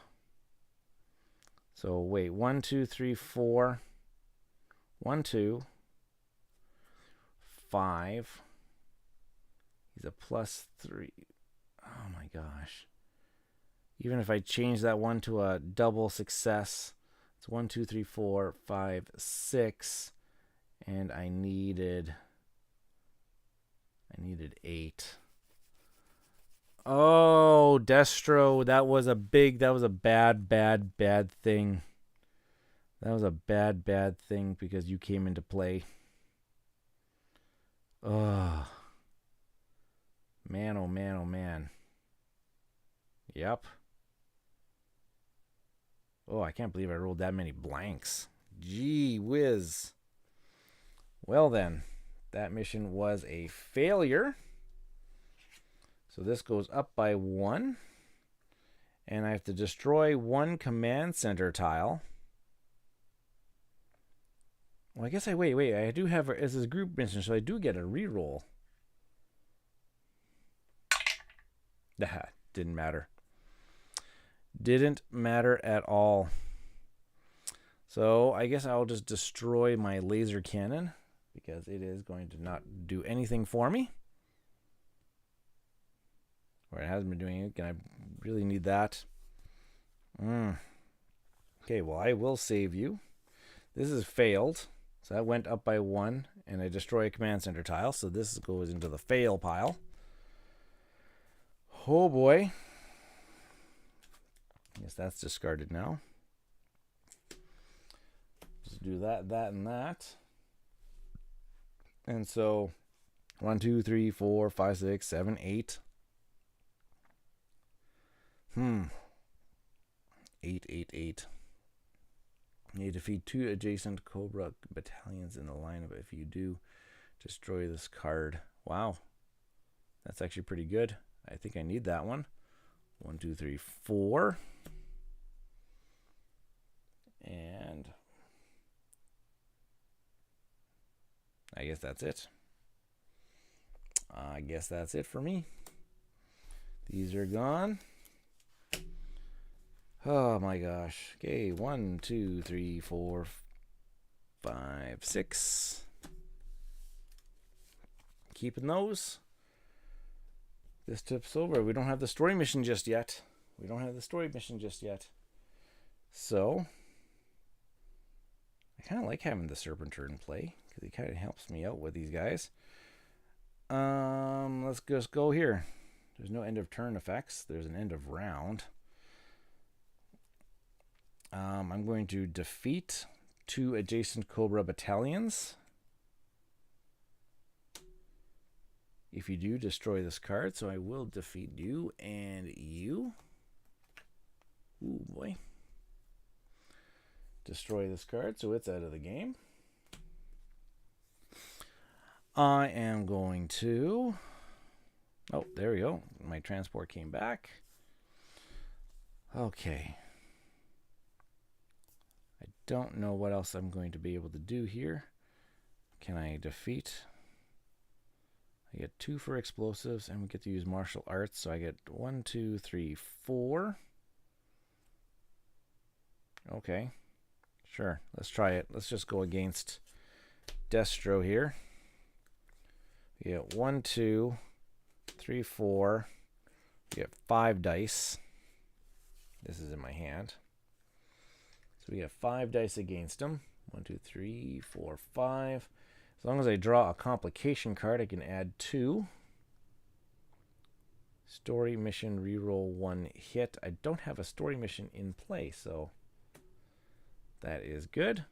So wait, 1, 2, 3, 4. 1, 2. 5. He's a +3. Oh my gosh. Even if I change that one to a double success, it's 1, 2, 3, 4, 5, 6. And I needed 8. Oh, Destro, that was a bad thing. That was a bad thing because you came into play. Oh. Man, oh man, oh man. Yep. Oh, I can't believe I rolled that many blanks. Gee whiz. Well then, that mission was a failure. So this goes up by 1. And I have to destroy 1 command center tile. Well, I guess wait. I do have as a group mission, so I do get a reroll. Didn't matter. Didn't matter at all. So I guess I'll just destroy my laser cannon because it is going to not do anything for me. Or it hasn't been doing it. Can I really need that? Okay, well, I will save you. This is failed. So that went up by 1, and I destroy a command center tile. So this goes into the fail pile. Oh boy. I guess that's discarded now. Just do that, and that. And so 1, 2, 3, 4, 5, 6, 7, 8. 8. You defeat 2 adjacent Cobra battalions in the lineup. If you do, destroy this card. Wow. That's actually pretty good. I think I need that one. 1, 2, 3, 4. And I guess that's it. I guess that's it for me. These are gone. Oh my gosh. Okay, 1, 2, 3, 4, 5, 6. Keeping those. This tip's over. We don't have the story mission just yet. So, I kind of like having the Serpent turn play because he kind of helps me out with these guys. Let's just go here. There's no end of turn effects. There's an end of round. I'm going to defeat 2 adjacent Cobra battalions. If you do, destroy this card. So I will defeat you and you. Ooh, boy. Destroy this card, so it's out of the game. I am going to... Oh, there we go. My transport came back. Okay. I don't know what else I'm going to be able to do here. Can I defeat? I get 2 for explosives, and we get to use martial arts. So I get 1, 2, 3, 4. Okay. Sure. Let's try it. Let's just go against Destro here. We get 1, 2, 3, 4. We get 5 dice. This is in my hand. So we have 5 dice against him. 1, 2, 3, 4, 5. As long as I draw a complication card, I can add 2. Story mission, reroll 1 hit. I don't have a story mission in play, so that is good.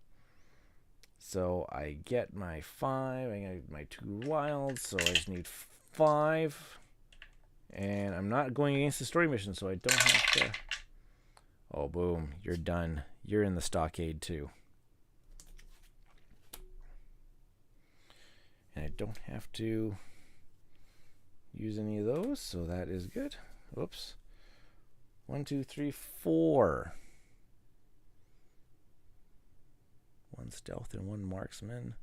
So I get my 5. I get my 2 wilds, so I just need 5. And I'm not going against the story mission, so I don't have to... Oh, boom. You're done. You're in the stockade, too. And I don't have to use any of those, so that is good. Whoops. 1, 2, 3, 4. 1 stealth and 1 marksman.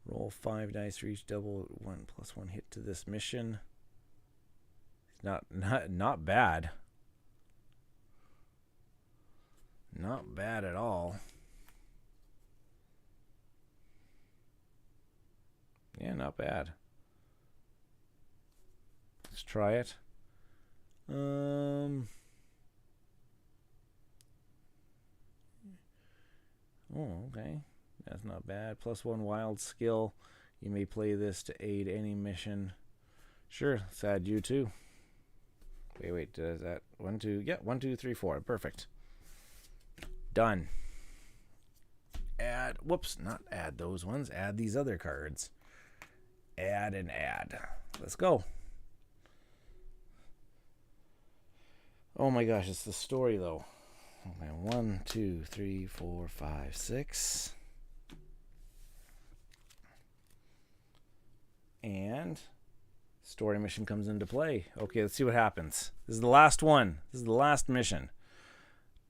Roll 5 dice for each double 1+1 hit to this mission. Not bad. Not bad at all. Yeah, not bad. Let's try it. Oh, okay. That's not bad. +1 wild skill. You may play this to aid any mission. Sure, let's add you too. Wait, does that 1, 2? Yeah, 1, 2, 3, 4. Perfect. Done. Add. Whoops, not add those ones. Add these other cards. Add and add. Let's go. Oh my gosh, it's the story though. Okay, 1, 2, 3, 4, 5, 6. And story mission comes into play. Okay, let's see what happens. This is the last one. This is the last mission.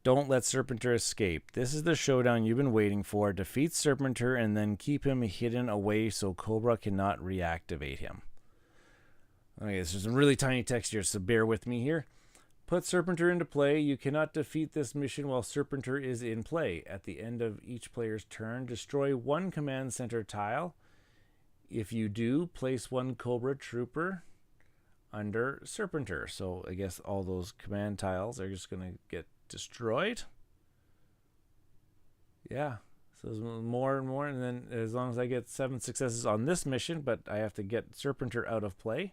Don't let Serpenter escape. This is the showdown you've been waiting for. Defeat Serpenter and then keep him hidden away so Cobra cannot reactivate him. Okay, this is some really tiny text here, so bear with me here. Put Serpenter into play. You cannot defeat this mission while Serpenter is in play. At the end of each player's turn, destroy 1 command center tile. If you do, place 1 Cobra Trooper under Serpenter. So I guess all those command tiles are just going to get destroyed. Yeah. So there's more and more. And then as long as I get 7 successes on this mission, but I have to get Serpenter out of play.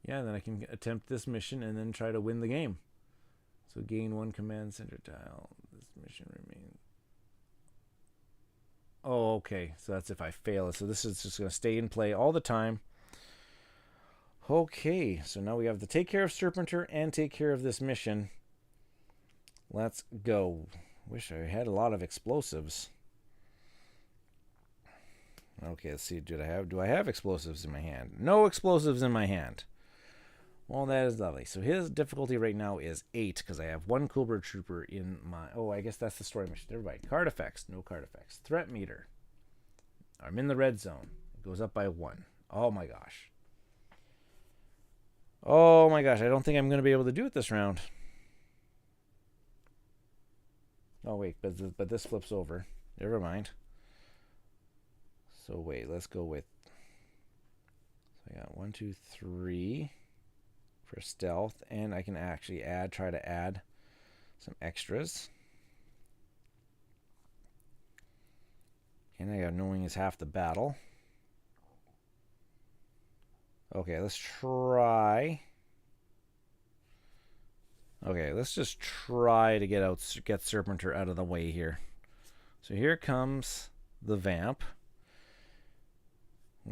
Yeah, then I can attempt this mission and then try to win the game. So gain 1 command center tile. This mission remains. Oh, okay. So that's if I fail it. So this is just going to stay in play all the time. Okay. So now we have to take care of Serpenter and take care of this mission. Let's go. Wish I had a lot of explosives. Okay, let's see. Do I have explosives in my hand? No explosives in my hand. Well, that is lovely. So his difficulty right now is 8 because I have 1 Cobra Trooper in my... Oh, I guess that's the story mission. Everybody. Card effects. No card effects. Threat meter. I'm in the red zone. It goes up by 1. Oh, my gosh. Oh, my gosh. I don't think I'm going to be able to do it this round. Oh, wait. But this flips over. Never mind. So, wait. Let's go with... So I got 1, 2, 3... for stealth, and I can actually try to add some extras. And I got knowing is half the battle. Okay, let's try. Okay, let's just try to get Serpenter out of the way here. So here comes the vamp.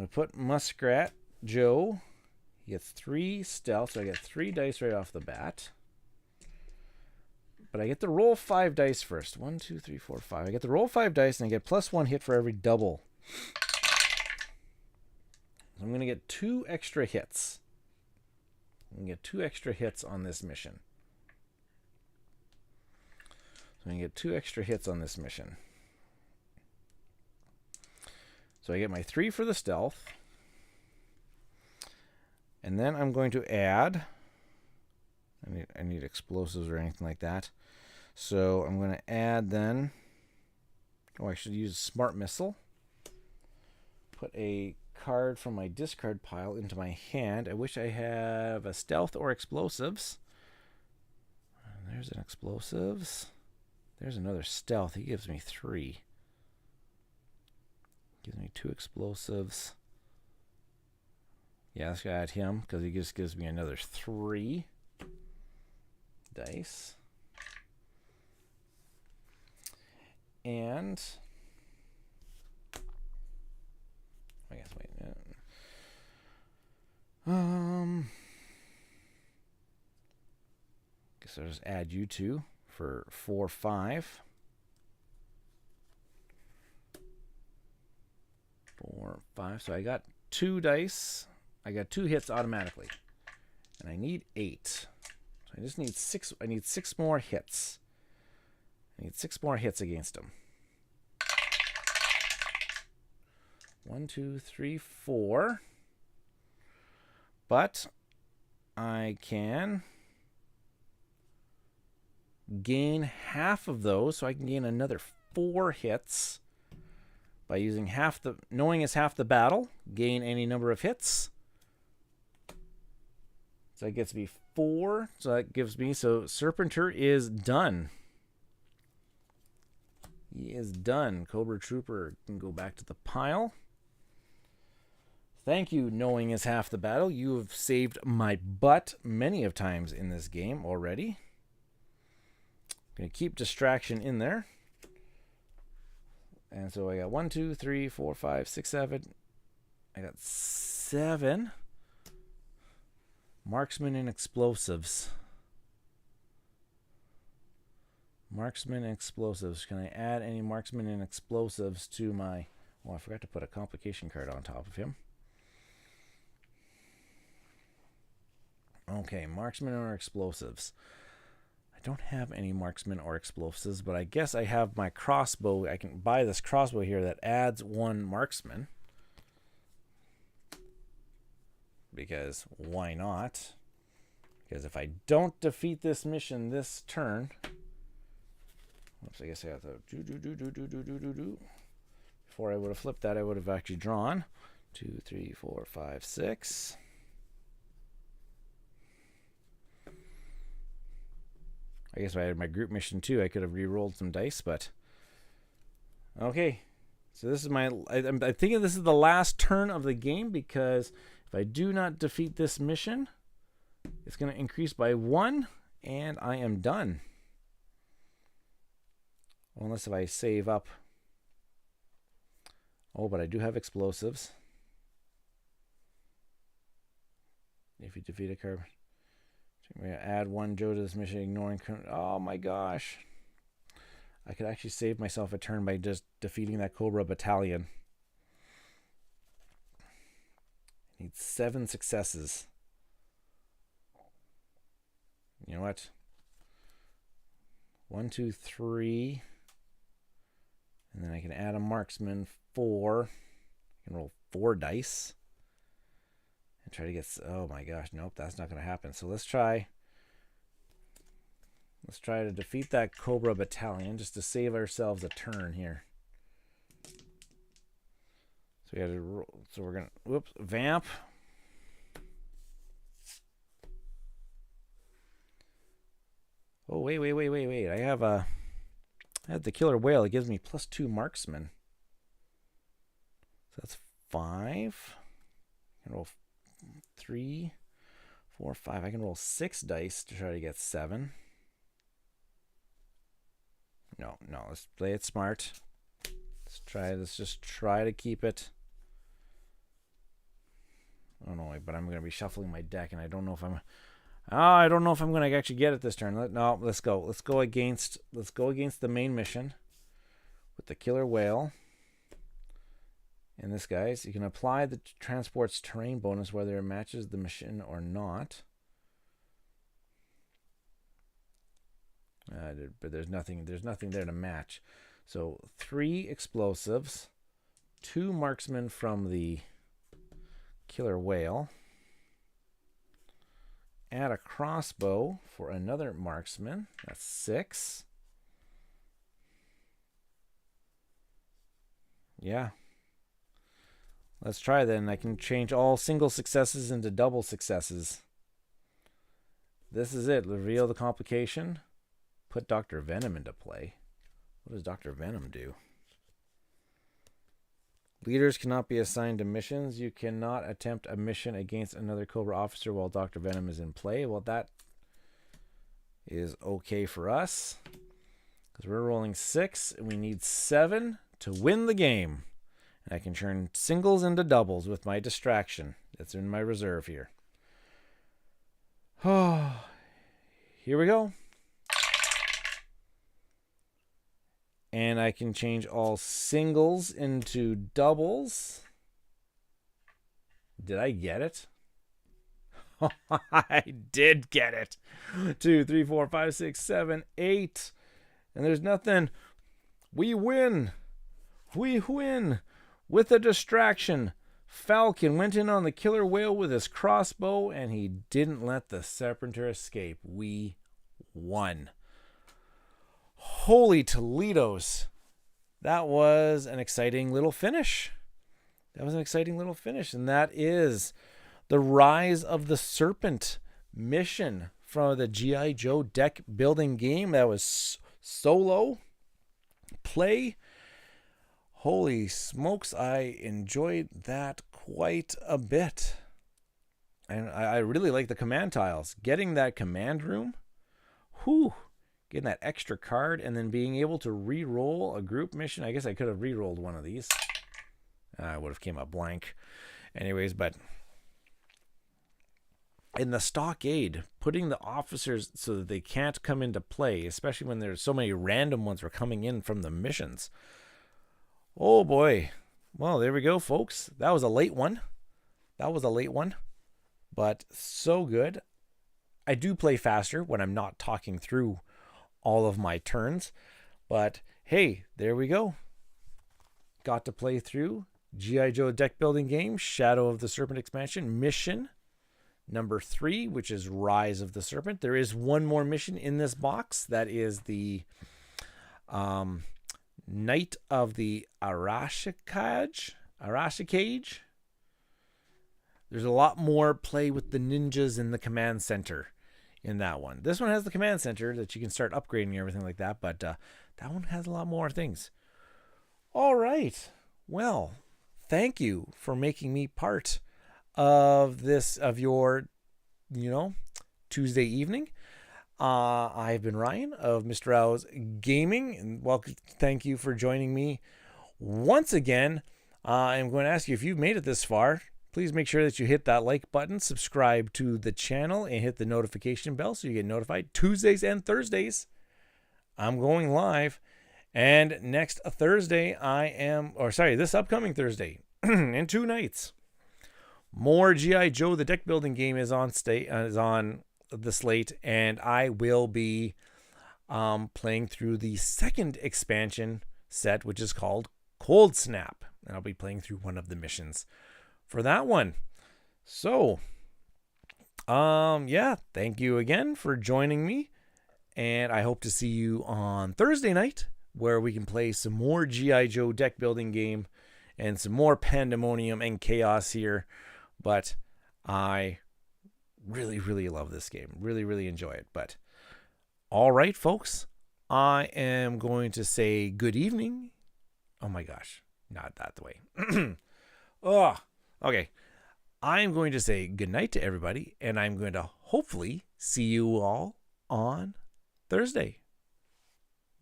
going to put Muskrat Joe. He gets 3 stealth, so I get 3 dice right off the bat. But I get to roll 5 dice first. 1, 2, 3, 4, 5. I get to roll 5 dice, and I get +1 hit for every double. So I'm going to get 2 extra hits. I'm going to get 2 extra hits on this mission. So I'm going to get 2 extra hits on this mission. So I get my 3 for the stealth. And then I'm going to add... I need explosives or anything like that. So I'm going to add then... Oh, I should use Smart Missile. Put a card from my discard pile into my hand. I wish I have a stealth or explosives. There's an explosives. There's another stealth. He gives me 3. Gives me 2 explosives. Yeah, let's add him because he just gives me another 3 dice. And I guess wait. Guess I'll just add you 2 for 4, 5. 4, 5. So I got 2 dice. I got 2 hits automatically. And I need 8. So I just need 6. I need 6 more hits. I need 6 more hits against him. 1, 2, 3, 4. But I can gain half of those, so I can gain another 4 hits by using half the... Knowing is half the battle. Gain any number of hits. So that gets me 4. So that gives me... So Serpenter is done. He is done. Cobra Trooper can go back to the pile. Thank you, knowing is half the battle. You have saved my butt many of times in this game already. Going to keep distraction in there. And so I got 1, 2, 3, 4, 5, 6, 7. I got 7 marksman and explosives. Marksman and explosives. Can I add any marksman and explosives to my... Oh, I forgot to put a complication card on top of him. Okay, marksman or explosives. I don't have any marksman or explosives, but I guess I have my crossbow. I can buy this crossbow here that adds 1 marksman. Because why not? Because if I don't defeat this mission this turn... Oops, I guess I have to do. Before I would have flipped that, I would have actually drawn 2, 3, 4, 5, 6. I guess if I had my group mission too, I could have re-rolled some dice, but okay. So this is my... I'm thinking this is the last turn of the game, because if I do not defeat this mission, it's going to increase by 1, and I am done. Unless if I save up. Oh, but I do have explosives. If you defeat a card. We're going to add 1 Joe to this mission, ignoring current... Oh my gosh. I could actually save myself a turn by just defeating that Cobra battalion. I need 7 successes. You know what? 1, 2, 3... And then I can add a marksman 4. I can roll 4 dice. And try to get... Oh my gosh, nope, that's not going to happen. So let's try... Let's try to defeat that Cobra battalion just to save ourselves a turn here. So we got to roll... So we're going to... Whoops, vamp. Oh, wait. I have a... I have the killer whale. It gives me +2 marksman. So that's 5. I can roll 3, 4, 5. I can roll 6 dice to try to get 7. No. Let's play it smart. Let's just try to keep it going, but I'm going to be shuffling my deck, and I don't know if I'm going to actually get it this turn. No, let's go. Let's go against the main mission with the killer whale. And this, guys, you can apply the transport's terrain bonus whether it matches the mission or not. But there's nothing there to match. So 3 explosives, 2 marksmen from the killer whale, add a crossbow for another marksman. That's 6. Yeah. Let's try then. I can change all single successes into double successes. This is it. Reveal the complication. Put Dr. Venom into play. What does Dr. Venom do? Leaders cannot be assigned to missions. You cannot attempt a mission against another Cobra officer while Dr. Venom is in play. Well, that is okay for us, because we're rolling 6 and we need 7 to win the game. And I can turn singles into doubles with my distraction that's in my reserve here. Oh, here we go. And I can change all singles into doubles. Did I get it? I did get it. 2, 3, 4, 5, 6, 7, 8. And there's nothing. We win. We win. With a distraction, Falcon went in on the killer whale with his crossbow, and he didn't let the Serpenter escape. We won. Holy Toledos. That was an exciting little finish. And that is the Rise of the Serpent mission from the G.I. Joe deck building game. That was solo play. Holy smokes, I enjoyed that quite a bit. And I really like the command tiles. Getting that command room, getting that extra card, and then being able to re-roll a group mission. I guess I could have re-rolled one of these. I would have came up blank. Anyways, but in the stockade, putting the officers so that they can't come into play, especially when there's so many random ones were coming in from the missions. Oh boy. Well, there we go, folks. That was a late one. But so good. I do play faster when I'm not talking through all of my turns. But hey, there we go. Got to play through G.I. Joe deck building game, Shadow of the Serpent expansion, mission number 3, which is Rise of the Serpent. There is one more mission in this box. That is the Night of the Arashikage. There's a lot more play with the ninjas in the command center in that one. This one has the command center that you can start upgrading and everything like that, but that one has a lot more things. All right. Well, thank you for making me part of your, Tuesday evening. I've been Ryan of Mista Rau's Gaming, and thank you for joining me once again. I'm going to ask you, if you've made it this far, please make sure that you hit that like button, subscribe to the channel, and hit the notification bell so you get notified. Tuesdays and Thursdays, I'm going live. And next Thursday, this upcoming Thursday, in 2 nights, more G.I. Joe, the deck building game is on the slate, and I will be playing through the second expansion set, which is called Cold Snap, and I'll be playing through one of the missions for that one. So, thank you again for joining me, and I hope to see you on Thursday night, where we can play some more G.I. Joe deck building game and some more pandemonium and chaos here. But I really, really love this game. Really, really enjoy it. But all right, folks, I am going to say good evening. Oh my gosh, not that the way. Okay. I'm going to say good night to everybody, and I'm going to hopefully see you all on Thursday.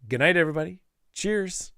Good night, everybody. Cheers.